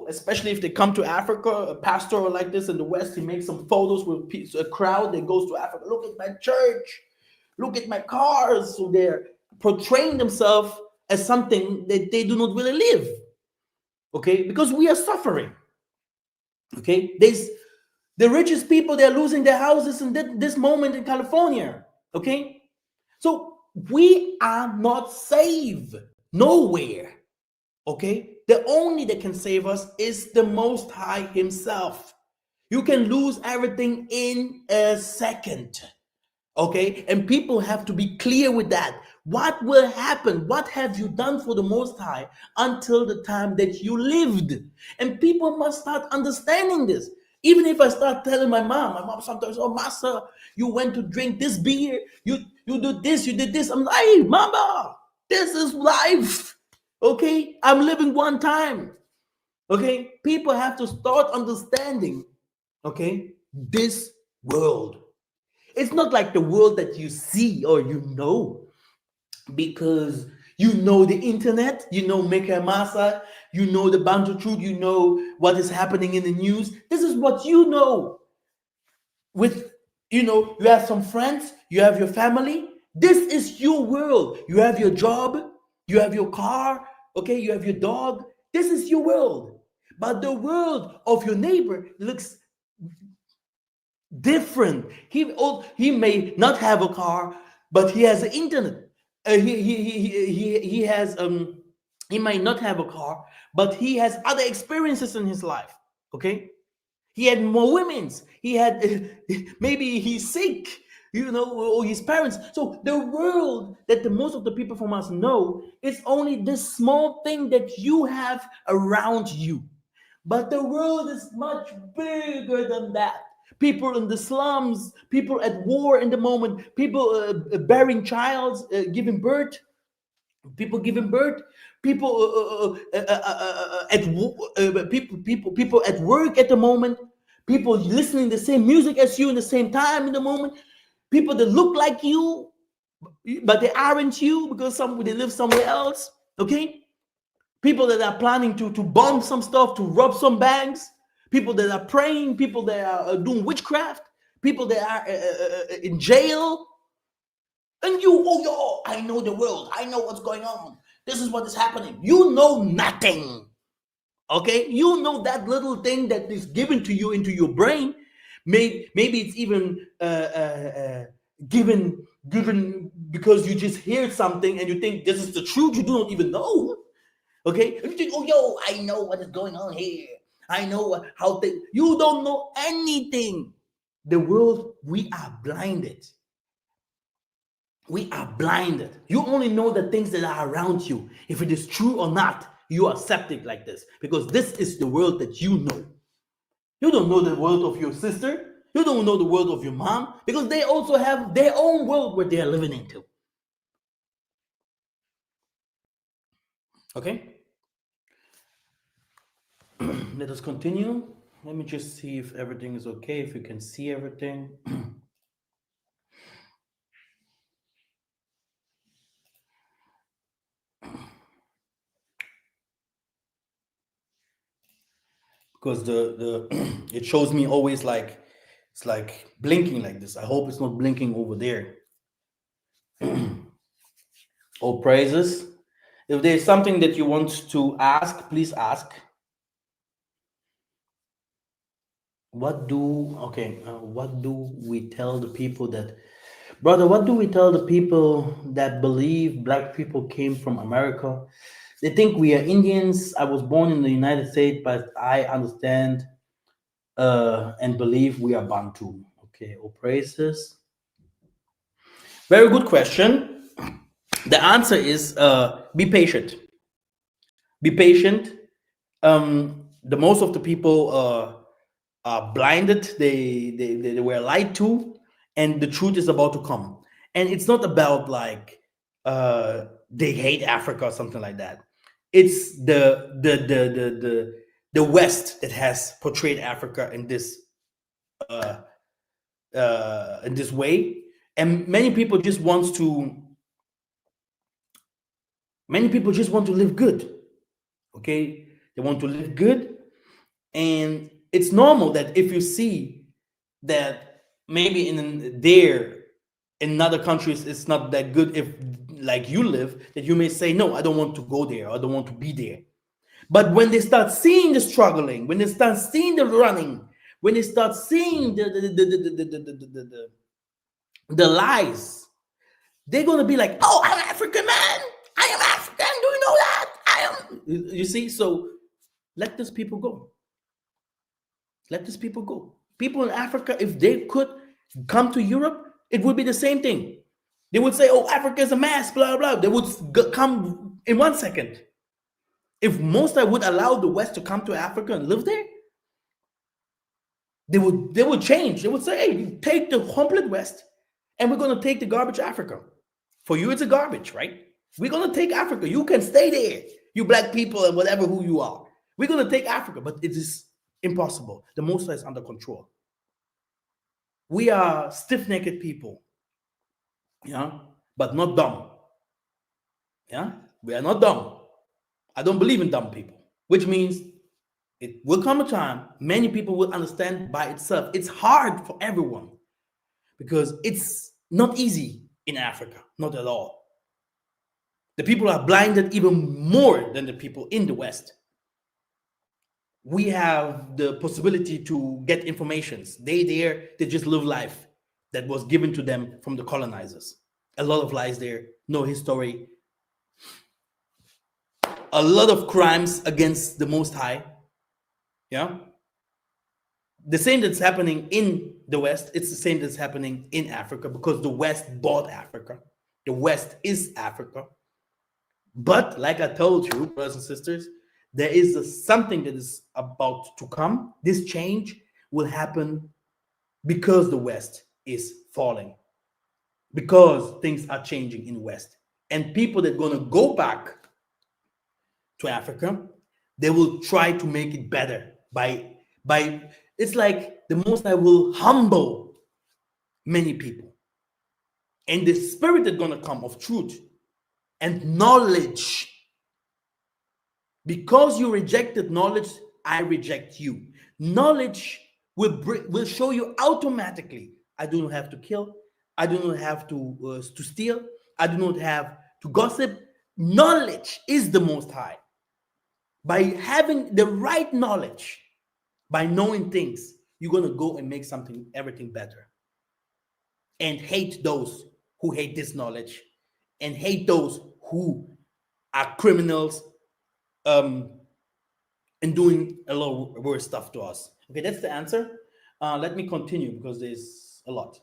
especially if they come to Africa, a pastor like this in the West, he makes some photos with a crowd that goes to Africa. Look at my church, look at my cars. So they're portraying themselves as something that they do not really live. Okay, because we are suffering. Okay, there's the richest people, they're losing their houses in this moment in California. Okay, so we are not safe nowhere. Okay, the only that can save us is the Most High Himself. You can lose everything in a second. Okay, and people have to be clear with that. What will happen? What have you done for the Most High until the time that you lived? And people must start understanding this. Even if I start telling my mom sometimes, oh, Master, you went to drink this beer, you did this, you did this. I'm like, hey, Mama, this is life. Okay, I'm living one time. Okay, people have to start understanding, okay, this world. It's not like the world that you see or because you know the internet, you know Meka Masa, you know the Bantu truth, you know what is happening in the news. This is what you know. You have some friends, you have your family. This is your world. You have your job, you have your car, okay, you have your dog. This is your world. But the world of your neighbor looks different. He may not have a car, but he has the internet. He has he might not have a car, but he has other experiences in his life. Okay, he had more women's. He had maybe he's sick, or his parents. So the world that the most of the people from us know is only this small thing that you have around you. But the world is much bigger than that. People in the slums, people at war in the moment, people bearing child, giving birth, people giving birth, people at people at work at the moment, people listening the same music as you in the same time in the moment, people that look like you, but they aren't you because they live somewhere else. Okay, people that are planning to bomb some stuff, to rob some banks, people that are praying, people that are doing witchcraft, people that are in jail. And you, oh, yo, I know the world. I know what's going on. This is what is happening. You know nothing. Okay? You know that little thing that is given to you into your brain. Maybe it's even given because you just hear something and you think this is the truth. You do not even know. Okay? And you think, oh, yo, I know what is going on here. I know how things. You don't know anything. The world, we are blinded. We are blinded. You only know the things that are around you. If it is true or not, you accept it like this because this is the world that you know. You don't know the world of your sister. You don't know the world of your mom because they also have their own world where they are living into. Okay? Let us continue. Let me just see if everything is okay, if you can see everything. Because the it shows me always like it's like blinking like this. I hope it's not blinking over there. All praises. If there's something that you want to ask, please ask. What do we tell the people that, brother? What do we tell the people that believe black people came from America? They think we are Indians. I was born in the United States, but I understand and believe we are Bantu. Okay, all praises. Very good question. The answer is be patient. Be patient. The most of the people are blinded. They were lied to, and the truth is about to come. And it's not about like they hate Africa or something like that. It's the West that has portrayed Africa uh, in this way, and many people just want to live good. Okay, they want to live good, and it's normal that if you see that maybe in other countries it's not that good, if like you live, that you may say, no, I don't want to go there, I don't want to be there. But when they start seeing the struggling, when they start seeing the running, when they start seeing the lies, they're gonna be like, oh, I'm African, man, I am African, do you know that I am? You see, so let these people go. Let these people go. People in Africa, if they could come to Europe, it would be the same thing. They would say, oh, Africa is a mess, blah, blah. They would come in 1 second. If most I would allow the West to come to Africa and live there, they would change. They would say, hey, take the complete West and we're going to take the garbage Africa. For you, it's a garbage, right? We're going to take Africa. You can stay there, you black people and whatever who you are. We're going to take Africa, but it is impossible. The Most High is under control. We are stiff-necked people, yeah, but not dumb. Yeah, we are not dumb. I don't believe in dumb people, which means it will come a time many people will understand by itself. It's hard for everyone because it's not easy in Africa, not at all. The people are blinded even more than the people in the West. We have the possibility to get informations. They just live life that was given to them from the colonizers. A lot of lies there, no history, a lot of crimes against the Most High. Yeah, the same that's happening in the West, it's the same that's happening in Africa because the West bought Africa. The West is Africa. But like I told you, brothers and sisters, there is something that is about to come. This change will happen because the West is falling, because things are changing in the West. And people that are going to go back to Africa, they will try to make it better by It's like the Most High will humble many people. And the spirit is going to come of truth and knowledge. Because you rejected knowledge, I reject you. Knowledge will show you automatically. I do not have to kill. I do not have to steal. I do not have to gossip. Knowledge is the Most High. By having the right knowledge, by knowing things, you're going to go and make everything better. And hate those who hate this knowledge, and hate those who are criminals, and doing a lot of worse stuff to us. Okay, that's the answer. Let me continue because there's a lot.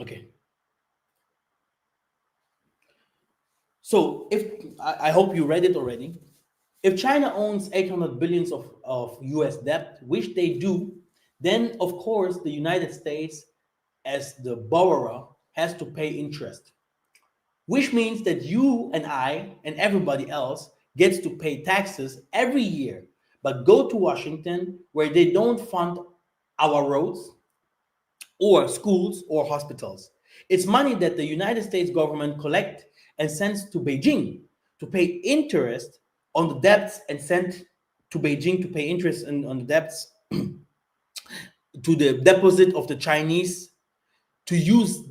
Okay. So if I hope you read it already. If China owns 800 billions of US debt, which they do, then of course the United States, as the borrower, has to pay interest, which means that you and I and everybody else gets to pay taxes every year, but go to Washington where they don't fund our roads or schools or hospitals. It's money that the United States government collect and sends to Beijing to pay interest on the debts, and sent to Beijing to pay interest on the debts to the deposit of the Chinese to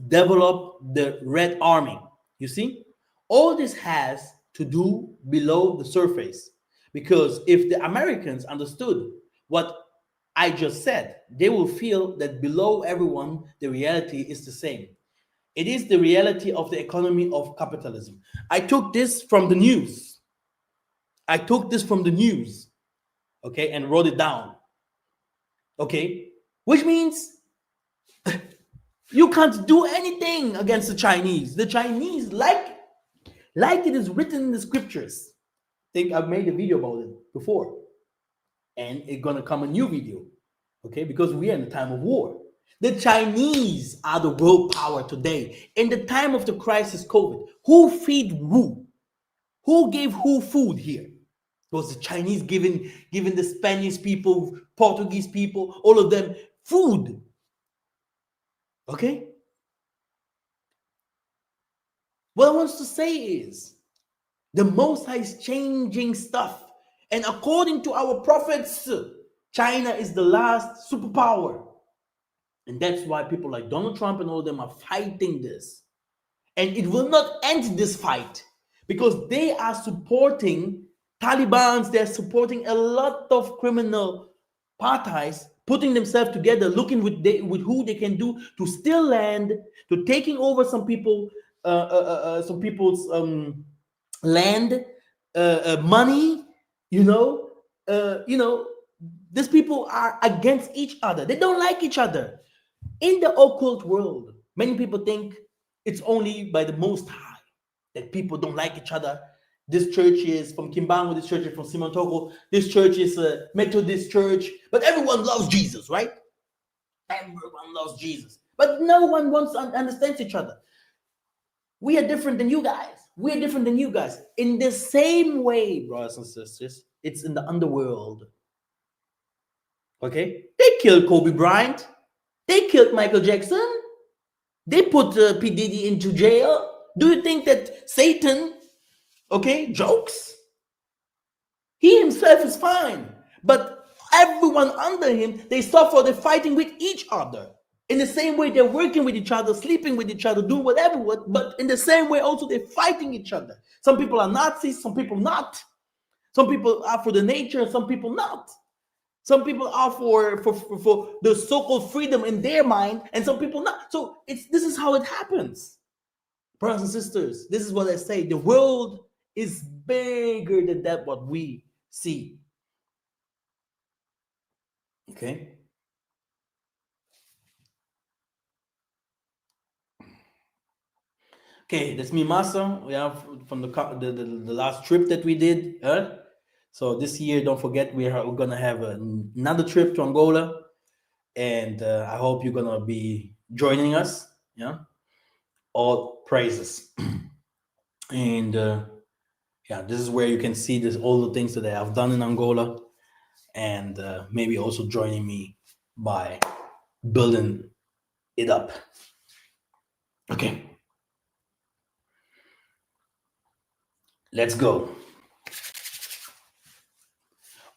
develop the Red Army. You see, all this has to do below the surface, because if the Americans understood what I just said, they will feel that below everyone the reality is the same. It is the reality of the economy of capitalism. I took this from the news. Okay, and wrote it down. Okay, which means you can't do anything against the Chinese. The Chinese, like it is written in the scriptures. I think I've made a video about it before, and it's gonna come a new video. Okay, because we are in the time of war. The Chinese are the world power today. In the time of the crisis, COVID, who feed who? Who gave who food here? It was the Chinese giving the Spanish people, Portuguese people, all of them food. Okay? What I want to say is the Most High is changing stuff. And according to our prophets, China is the last superpower. And that's why people like Donald Trump and all of them are fighting this. And it will not end this fight, because they are supporting Taliban. They're supporting a lot of criminal parties, putting themselves together, looking with who they can do to steal land, to taking over some people's land, money. These people are against each other. They don't like each other. In the occult world, many people think it's only by the Most High that people don't like each other. This church is from Kimbangu, this church is from Simantoko, this church is a Methodist church, but everyone loves Jesus, right? Everyone loves Jesus, but no one wants to understand each other. We are different than you guys. We're different than you guys. In the same way, brothers and sisters, it's in the underworld. Okay? They killed Kobe Bryant. They killed Michael Jackson. They put P. Diddy into jail. Do you think that Satan, okay, jokes? He himself is fine. But everyone under him, they suffer. They're fighting with each other. In the same way, they're working with each other, sleeping with each other, doing whatever. But in the same way, also, they're fighting each other. Some people are Nazis, some people not. Some people are for the nature, some people not. Some people are for the so-called freedom in their mind, and some people not. So this is how it happens. Brothers and sisters, this is what I say. The world is bigger than that what we see. Okay? Okay, that's me, Masa. We have from the last trip that we did. So this year, don't forget, we're going to have another trip to Angola. And I hope you're going to be joining us. Yeah? All praises. And yeah, this is where you can see all the things that I have done in Angola. and maybe also joining me by building it up. Okay, let's go.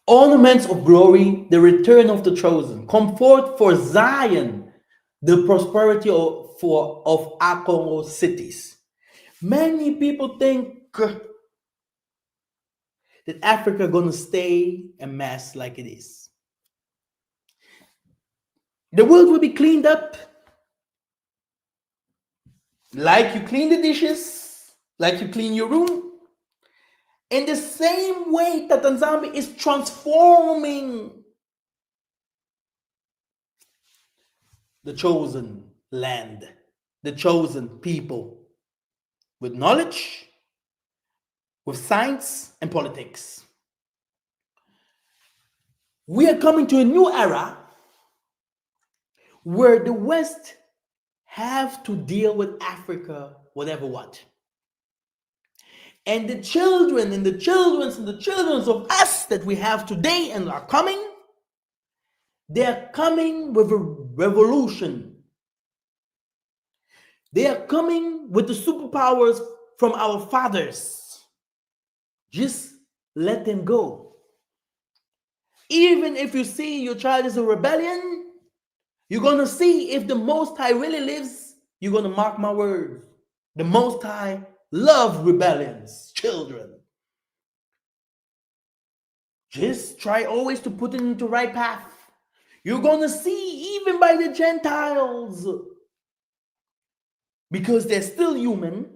Ornaments of glory, the return of the chosen, comfort for Zion, the prosperity of Akongo cities. Many people think that Africa gonna stay a mess like it is. The world will be cleaned up like you clean the dishes, like you clean your room. In the same way that Tanzania is transforming the chosen land, the chosen people, with knowledge, with science and politics. We are coming to a new era where the West have to deal with Africa, whatever what. And the children and the children's and the children's of us that we have today and are coming, they're coming with a revolution. They are coming with the superpowers from our fathers. Just let them go. Even if you see your child is a rebellion, you're going to see if the Most High really lives, you're going to mark my words. The Most High love rebellions, children. Just try always to put it into the right path. You're going to see even by the Gentiles, because they're still human,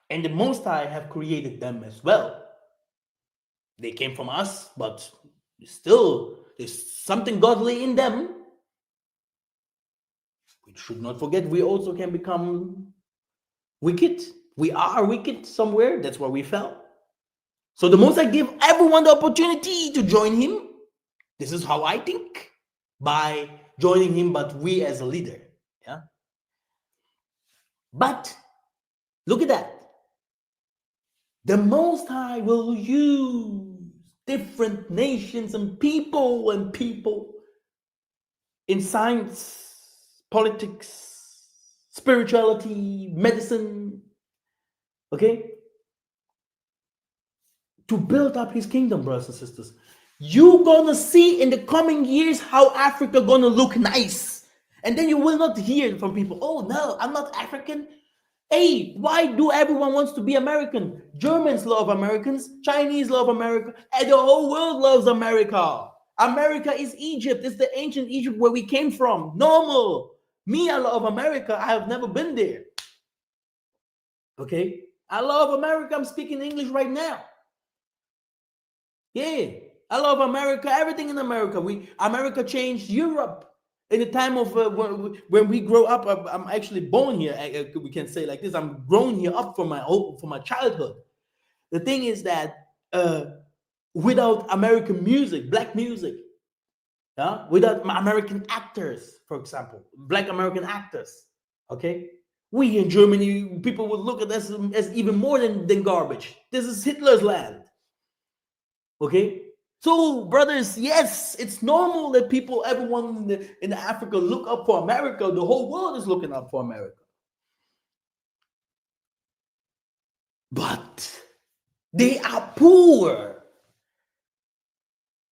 and the Most High have created them as well. They came from us, but still there's something godly in them. We should not forget we also can become wicked. We are wicked somewhere. That's where we fell. So the Most High give everyone the opportunity to join him. This is how I think, by joining him, but we as a leader. Yeah. But look at that. The Most High will use different nations and people in science, politics, spirituality, medicine, okay, to build up his kingdom, brothers and sisters. You're gonna see in the coming years how Africa gonna look nice. And then you will not hear from people, oh no, I'm not African. Hey, why do everyone wants to be American? Germans love Americans, Chinese love America, and the whole world loves America. America is Egypt. It's the ancient Egypt where we came from. Normal. Me, I love America. I have never been there. Okay? I love America. I'm speaking English right now. Yeah. I love America. Everything in America. America changed Europe. In the time of when we grow up, I'm actually born here. We can say like this: I'm grown here up from my childhood. The thing is that without American music, black music, without American actors, for example, black American actors, okay, we in Germany, people would look at us as even more than garbage. This is Hitler's land, okay. So, brothers, yes, it's normal that people, everyone in Africa look up for America. The whole world is looking up for America. But they are poor.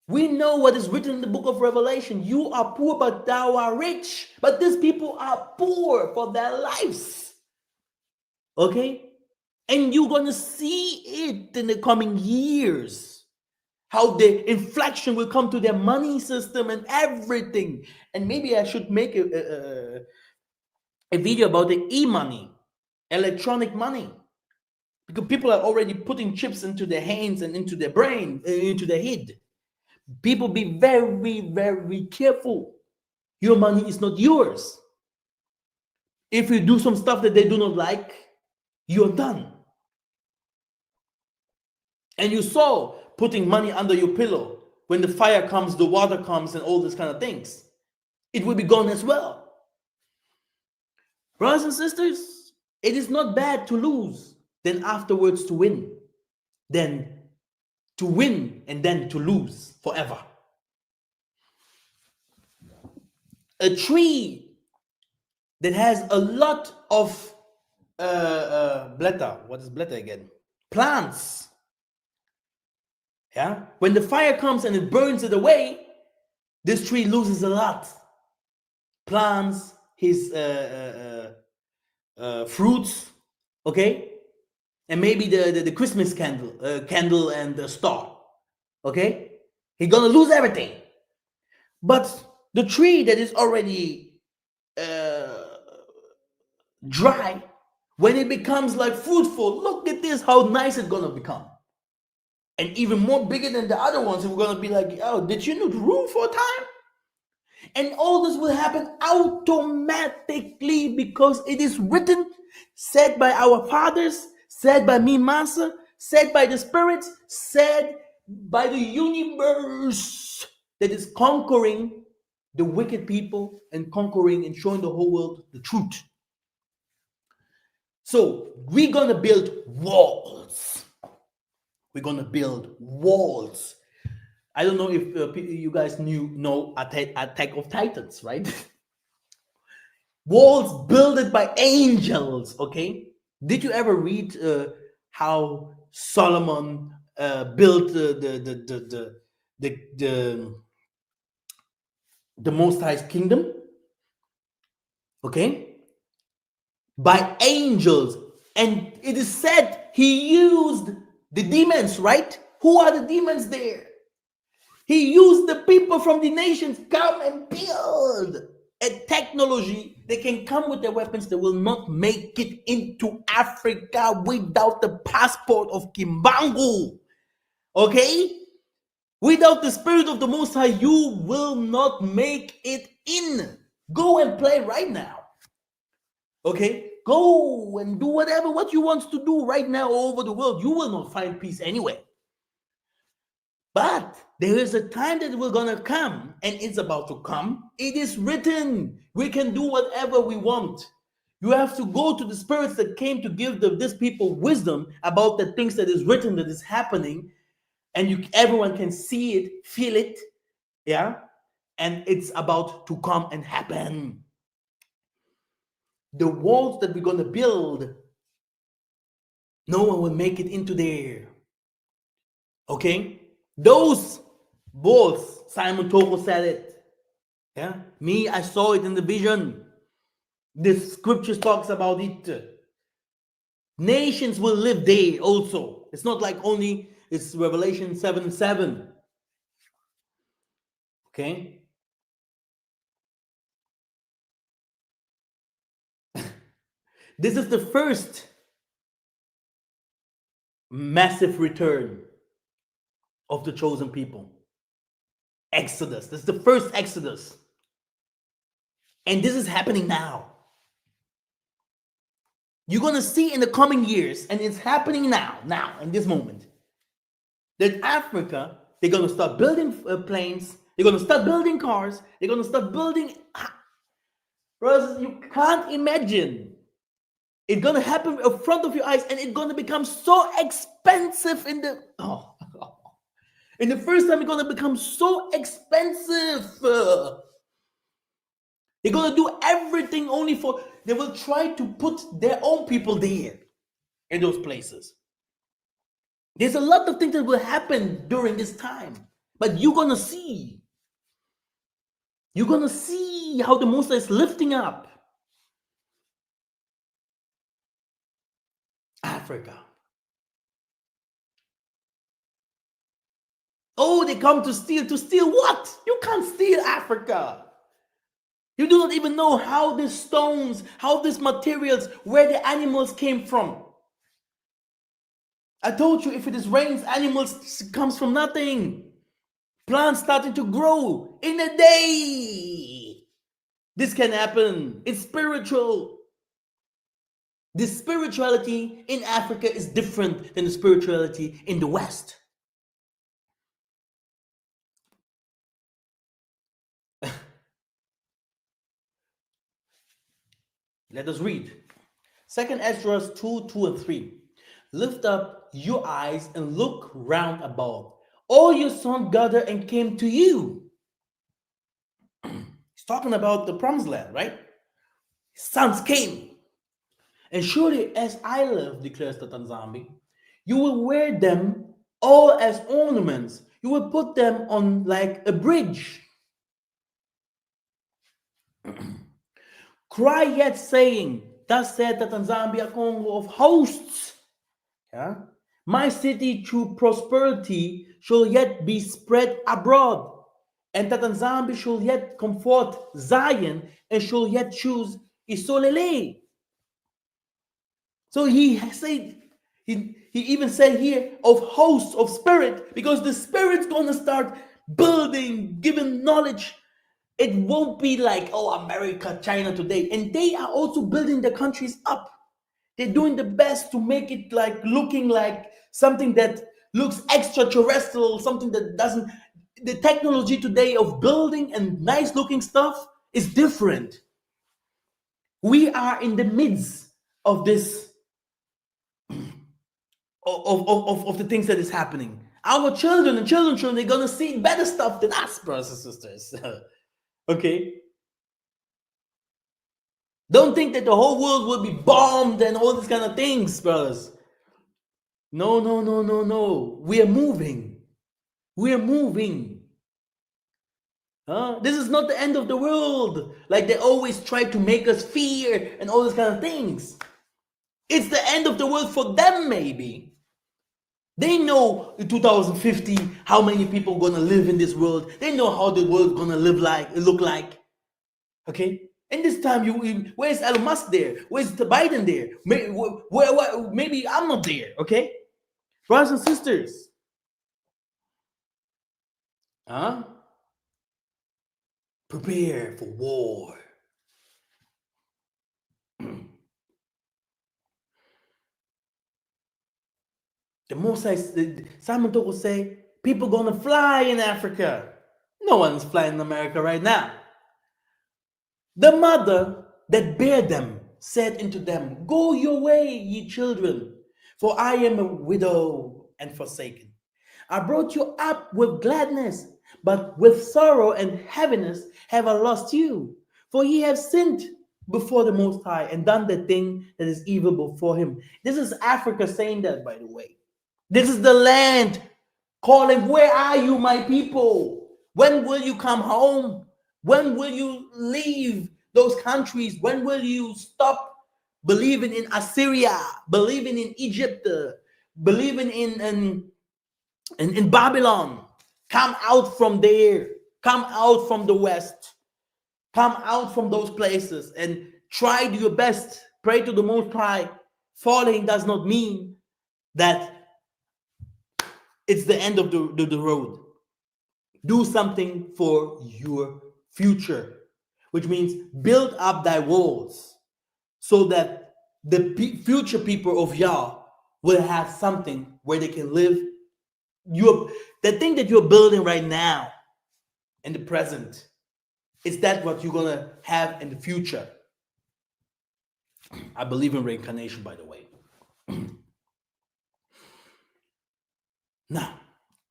We know what is written in the book of Revelation. You are poor, but thou art rich. But these people are poor for their lives. Okay? And you're going to see it in the coming years. How the inflection will come to their money system and everything. And maybe I should make a video about the e-money, electronic money. Because people are already putting chips into their hands and into their brain, into their head. People be very, very careful. Your money is not yours. If you do some stuff that they do not like, you're done. And you saw putting money under your pillow. When the fire comes, the water comes, and all these kind of things, it will be gone as well. Brothers and sisters, it is not bad to lose, then afterwards to win, then to win and then to lose forever. A tree that has a lot of blätter. What is blätter again? Plants. Yeah. When the fire comes and it burns it away, this tree loses a lot. Plants, his fruits, okay, and maybe the Christmas candle and the star, okay. He's gonna lose everything. But the tree that is already dry, when it becomes like fruitful, look at this, how nice it's gonna become, and even more bigger than the other ones. And we're gonna be like, oh, did you need room for a time? And all this will happen automatically because it is written, said by our fathers, said by me, Master, said by the Spirit, said by the universe that is conquering the wicked people and conquering and showing the whole world the truth. So we're going to build walls. We're going to build walls. I don't know if you guys know Attack of Titans, right? Walls built by angels, okay? Did you ever read how Solomon built the Most High's kingdom? Okay? By angels. And it is said he used the demons, right? Who are the demons there? He used the people from the nations, come and build a technology. They can come with their weapons. They will not make it into Africa without the passport of Kimbangu. Okay? Without the Spirit of the Most High, you will not make it in. Go and play right now. Okay? Go and do what you want to do right now all over the world. You will not find peace anyway. But there is a time that we're going to come, and it's about to come. It is written. We can do whatever we want. You have to go to the spirits that came to give this people wisdom about the things that is written, that is happening, and everyone can see it, feel it, yeah? And it's about to come and happen. The walls that we're going to build, no one will make it into there. Okay? Those walls, Simon Toko said it. Yeah? Me, I saw it in the vision. The scriptures talks about it. Nations will live there also. It's not like only it's Revelation 7:7. Okay? This is the first massive return of the chosen people. Exodus. This is the first Exodus. And this is happening now. You're going to see in the coming years, and it's happening now, in this moment, that Africa, they're going to start building planes, they're going to start building cars, they're going to start building. Brothers, you can't imagine. It's going to happen in front of your eyes, and it's going to become so expensive in the first time, it's going to become so expensive. They're going to do everything only for, they will try to put their own people there in those places. There's a lot of things that will happen during this time, but you're going to see. You're going to see how the Most High is lifting up Africa. Oh, they come to steal. To steal what? You can't steal Africa. You do not even know how these stones, how these materials, where the animals came from. I told you, if it is rains, animals comes from nothing. Plants starting to grow in a day. This can happen. It's spiritual. The spirituality in Africa is different than the spirituality in the West. Let us read. 2 Ezra 2:2 and 3. Lift up your eyes and look round about. All your sons gathered and came to you. He's talking about the promised land, right? His sons came. And surely as I live, declares the Tanzambi, you will wear them all as ornaments. You will put them on like a bridge. Cry yet saying, thus said the Tanzambi Akongo of hosts. Yeah? My city through prosperity shall yet be spread abroad. And that Tanzambi shall yet comfort Zion and shall yet choose Isolele. So he said, he even said here of hosts of spirit, because the spirit's gonna start building, giving knowledge. It won't be like, oh, America, China today. And they are also building the countries up. They're doing the best to make it like looking like something that looks extraterrestrial, something that doesn't. The technology today of building and nice looking stuff is different. We are in the midst of this, of the things that is happening. Our children and children, they're going to see better stuff than us, brothers and sisters. Okay? Don't think that the whole world will be bombed and all these kind of things, brothers. No, no, no, no, no. We are moving. We are moving. This is not the end of the world. Like they always try to make us fear and all these kind of things. It's the end of the world for them, maybe. They know in 2050 how many people are gonna live in this world. They know how the world gonna look like. Okay? And this time, where's Elon Musk there? Where's the Biden there? Maybe I'm not there. Okay, brothers and sisters. Prepare for war. The most Simon Toko say, people gonna fly in Africa. No one's flying in America right now. The mother that bare them said unto them, go your way, ye children, for I am a widow and forsaken. I brought you up with gladness, but with sorrow and heaviness have I lost you. For ye have sinned before the Most High and done the thing that is evil before him. This is Africa saying that, by the way. This is the land calling, where are you, my people? When will you come home? When will you leave those countries? When will you stop believing in Assyria, believing in Egypt, believing in Babylon? Come out from there. Come out from the West. Come out from those places and try your best. Pray to the Most High. Falling does not mean that it's the end of the road. Do something for your future, which means build up thy walls so that the future people of Yah will have something where they can live. The thing that you're building right now in the present, is that what you're going to have in the future? I believe in reincarnation, by the way. Now,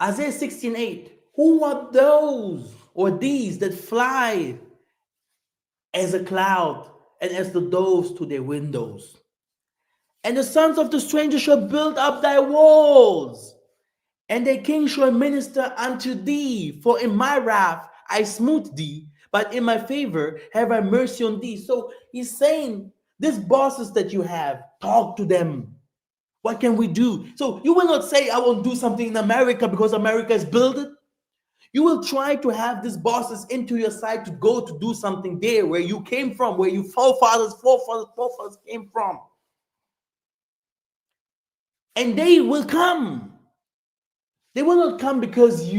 Isaiah 16:8. Who are those or these that fly as a cloud and as the doves to their windows? And the sons of the stranger shall build up thy walls, and their king shall minister unto thee. For in my wrath I smote thee, but in my favor have I mercy on thee. So he's saying, these bosses that you have, talk to them. What can we do? So you will not say, I will do something in America because America is built. You will try to have these bosses into your side to go to do something there where you came from, where your forefathers came from. And they will come. They will not come because they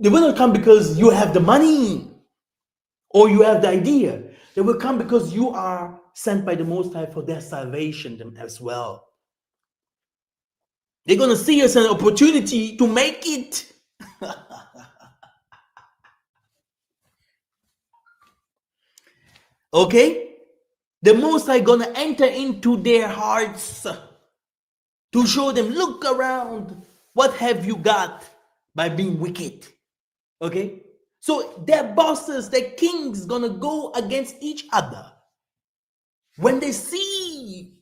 will not come because you have the money or you have the idea. They will come because you are sent by the Most High for their salvation as well. They're going to see us an opportunity to make it. Okay? The Most High gonna enter into their hearts to show them, look around, what have you got by being wicked? Okay? So their bosses, their kings gonna go against each other. When they see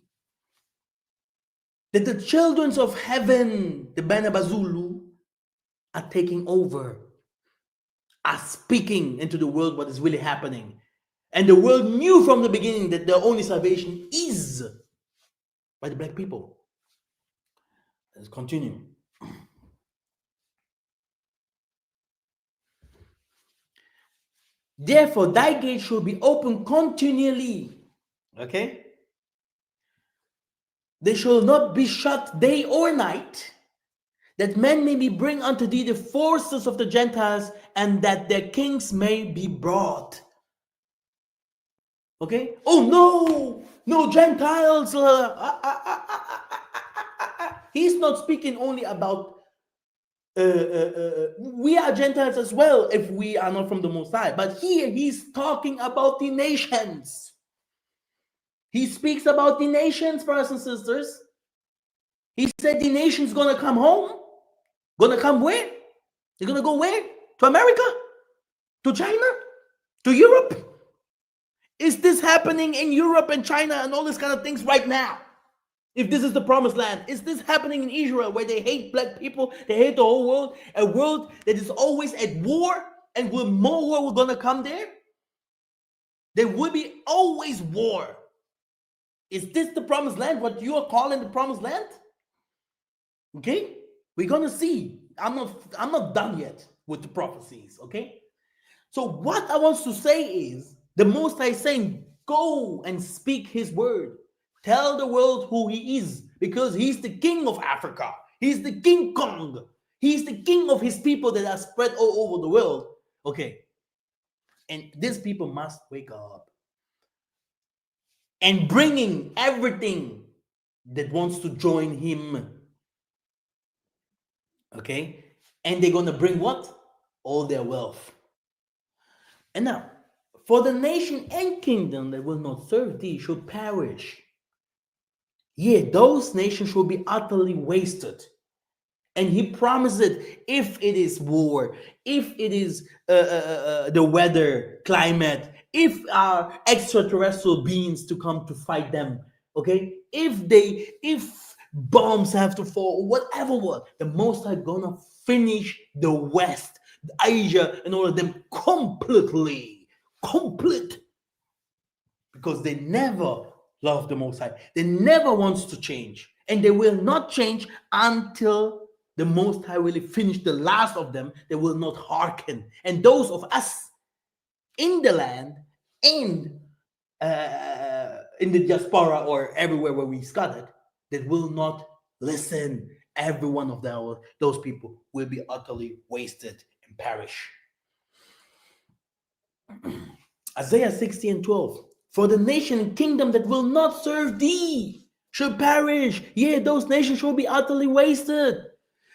that the children of heaven, the Bana Bazulu, are taking over, are speaking into the world what is really happening. And the world knew from the beginning that their only salvation is by the black people. Let's continue. Therefore, thy gate should be open continually. Okay? They shall not be shut day or night, that men may be bring unto thee the forces of the Gentiles, and that their kings may be brought. Okay? Oh no! No Gentiles! He's not speaking only about we are Gentiles as well if we are not from the Most High. But here he's talking about the nations. He speaks about the nations, brothers and sisters. He said the nations gonna come home. Gonna come where? They're gonna go where? To America? To China? To Europe? Is this happening in Europe and China and all these kind of things right now? If this is the promised land, is this happening in Israel where they hate black people, they hate the whole world, a world that is always at war, and will more war will gonna come there? There will be always war. Is this the promised land, what you are calling the promised land? Okay, we're gonna see. I'm not done yet with the prophecies. Okay, so what I want to say is the Most High is saying, go and speak his word. Tell the world who he is, because he's the king of Africa. He's the King Kong. He's the king of his people that are spread all over the world. Okay. And these people must wake up. And bringing everything that wants to join him. Okay. And they're going to bring what? All their wealth. And now, for the nation and kingdom that will not serve thee should perish. Yea, those nations shall be utterly wasted. And he promised it, if it is war, if it is the weather, climate, if our extraterrestrial beings to come to fight them, okay? If bombs have to fall, whatever what, the Most High gonna finish the West, Asia, and all of them completely, complete. Because they never love the Most High. They never wants to change. And they will not change until the Most High will finish the last of them. They will not hearken. And those of us in the land and in the diaspora or everywhere where we scattered, that will not listen. Every one of those people will be utterly wasted and perish. Isaiah 60:12. For the nation and kingdom that will not serve thee shall perish. Yea, those nations shall be utterly wasted.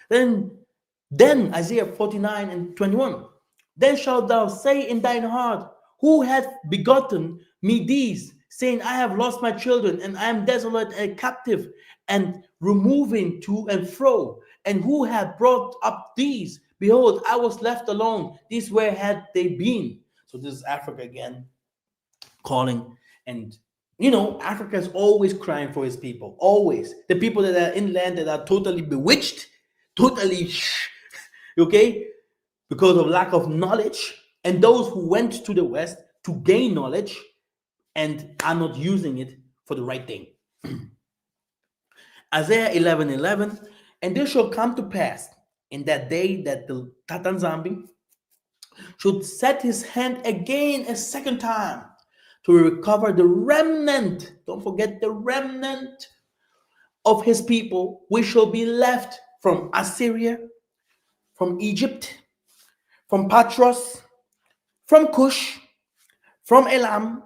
Then Isaiah 49:21. Then shalt thou say in thine heart, who hath begotten me these, saying, I have lost my children, and I am desolate and captive, and removing to and fro. And who hath brought up these? Behold, I was left alone. These where had they been? So this is Africa again, calling. And Africa is always crying for his people. Always. The people that are inland that are totally bewitched, totally okay, because of lack of knowledge, and those who went to the West to gain knowledge and are not using it for the right thing. Isaiah 11:11. And this shall come to pass in that day that the Tatanzambi should set his hand again a second time to recover the remnant. Don't forget the remnant of his people, which shall be left from Assyria, from Egypt, from Patros, from Cush, from Elam,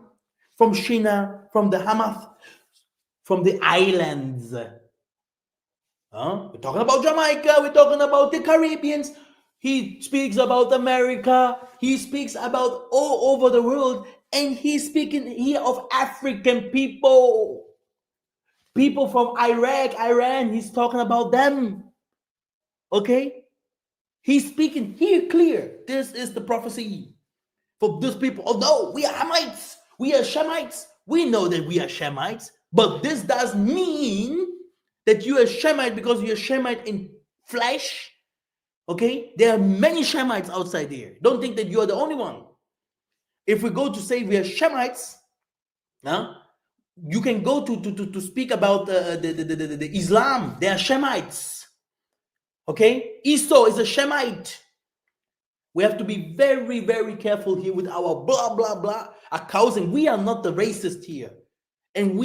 from Shinar, from the Hamath, from the islands. We're talking about Jamaica, we're talking about the Caribbeans. He speaks about America. He speaks about all over the world. And he's speaking here of African people. People from Iraq, Iran, he's talking about them. Okay? He's speaking here clear. This is the prophecy for those people. Although we are Hamites, we are Shemites, we know that we are Shemites, but this does mean that you are Shemite because you're Shemite in flesh. Okay? There are many Shemites outside there. Don't think that you are the only one. If we go to say we are Shemites, huh? You can go to speak about the Islam. They are Shemites. Okay? Esau is a Shemite. We have to be very, very careful here with our blah, blah, blah accounting. We are not the racist here. And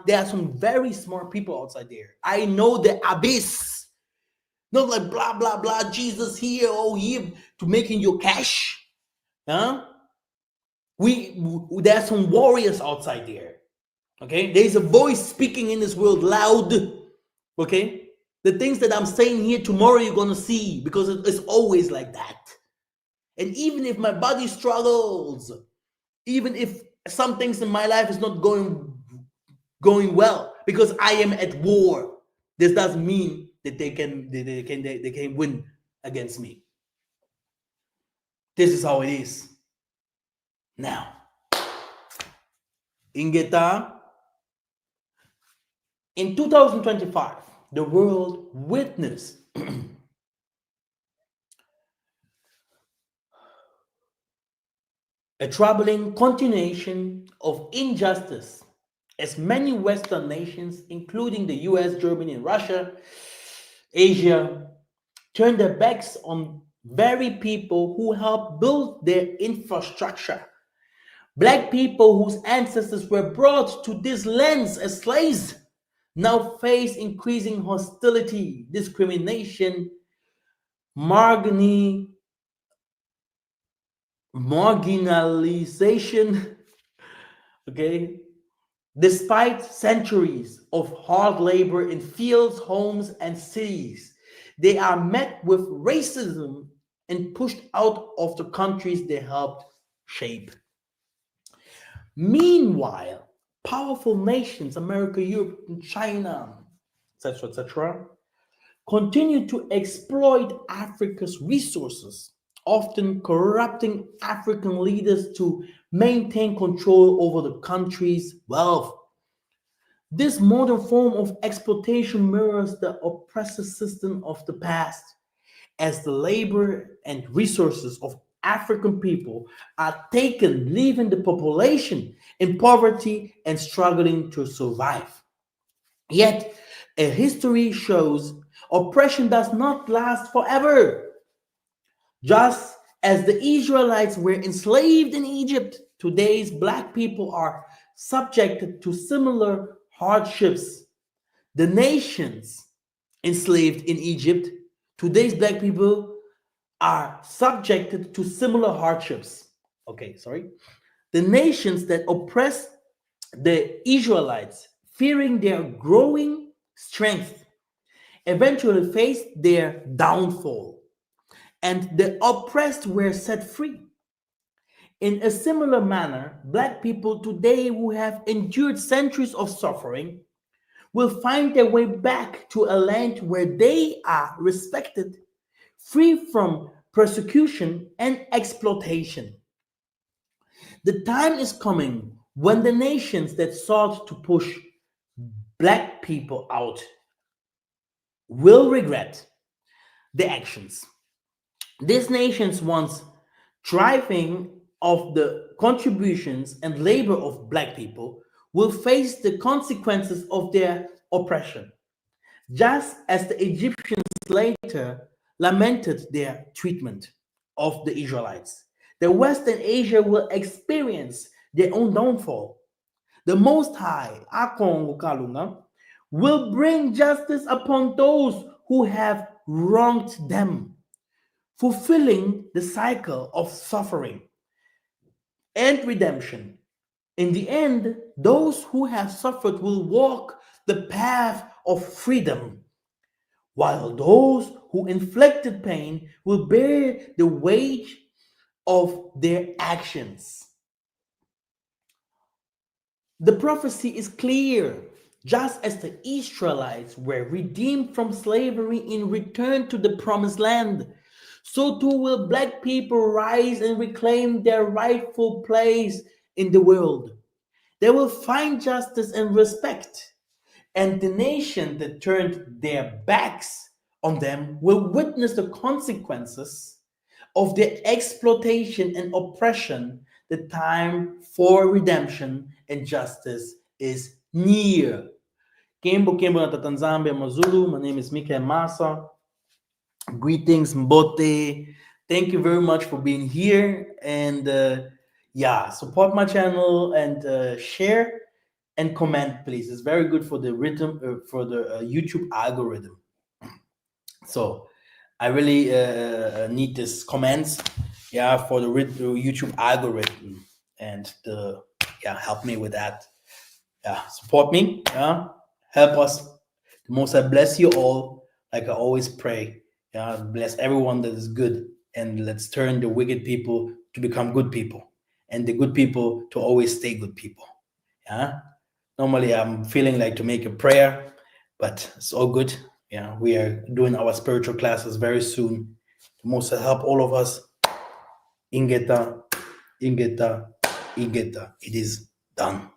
there are some very smart people outside there. I know the abyss. Not like blah, blah, blah, Jesus here, oh, here, to making your cash. Huh? There are some warriors outside there. Okay? There's a voice speaking in this world loud. Okay? The things that I'm saying here, tomorrow you're going to see, because it's always like that. And even if my body struggles, even if some things in my life is not going well, because I am at war, this doesn't mean that they can win against me. This is how it is. Now, Ingeta, in 2025, the world witnessed a troubling continuation of injustice as many Western nations, including the US, Germany, and Russia, Asia, turn their backs on very people who helped build their infrastructure. Black people whose ancestors were brought to this lands as slaves now face increasing hostility, discrimination, marginalization, okay, despite centuries of hard labor in fields, homes, and cities. They are met with racism and pushed out of the countries they helped shape. Meanwhile, powerful nations, America, Europe, and China, etc., continue to exploit Africa's resources, often corrupting African leaders to maintain control over the country's wealth. This modern form of exploitation mirrors the oppressive system of the past, as the labor and resources of African people are taken, leaving the population in poverty and struggling to survive. Yet, a history shows oppression does not last forever. Just as the Israelites were enslaved in Egypt, today's Black people are subjected to similar hardships. The nations enslaved in Egypt, today's Black people are subjected to similar hardships. Okay, sorry. The nations that oppress the Israelites, fearing their growing strength, eventually faced their downfall, and the oppressed were set free. In a similar manner, Black people today who have endured centuries of suffering will find their way back to a land where they are respected, free from persecution and exploitation. The time is coming when the nations that sought to push Black people out will regret their actions. These nations, once thriving of the contributions and labor of Black people, will face the consequences of their oppression, just as the Egyptians later lamented their treatment of the Israelites. The Western Asia will experience their own downfall. The Most High, Akongo Kalunga, will bring justice upon those who have wronged them, fulfilling the cycle of suffering and redemption. In the end, those who have suffered will walk the path of freedom, while those who inflicted pain will bear the wage of their actions. The prophecy is clear. Just as the Israelites were redeemed from slavery in return to the promised land, so too will black people rise and reclaim their rightful place in the world. They will find justice and respect, and the nation that turned their backs on them will witness the consequences of their exploitation and oppression. The time for redemption and justice is near. Kembo Kembo Natatanzambia Mazulu. My name is Mikael Massa. Greetings, Mbote. Thank you very much for being here. And yeah, support my channel and share and comment, please. It's very good for the rhythm, for the YouTube algorithm. So I really need this comments, yeah, for the YouTube algorithm, and help me with that. Yeah, support me. Yeah, help us. The Most I bless you all, like I always pray. Yeah, bless everyone that is good, and let's turn the wicked people to become good people, and the good people to always stay good people. Yeah. Normally, I'm feeling like to make a prayer, but it's all good. Yeah, we are doing our spiritual classes very soon. The Most High help all of us. Ingeta, Ingeta, Ingeta. It is done.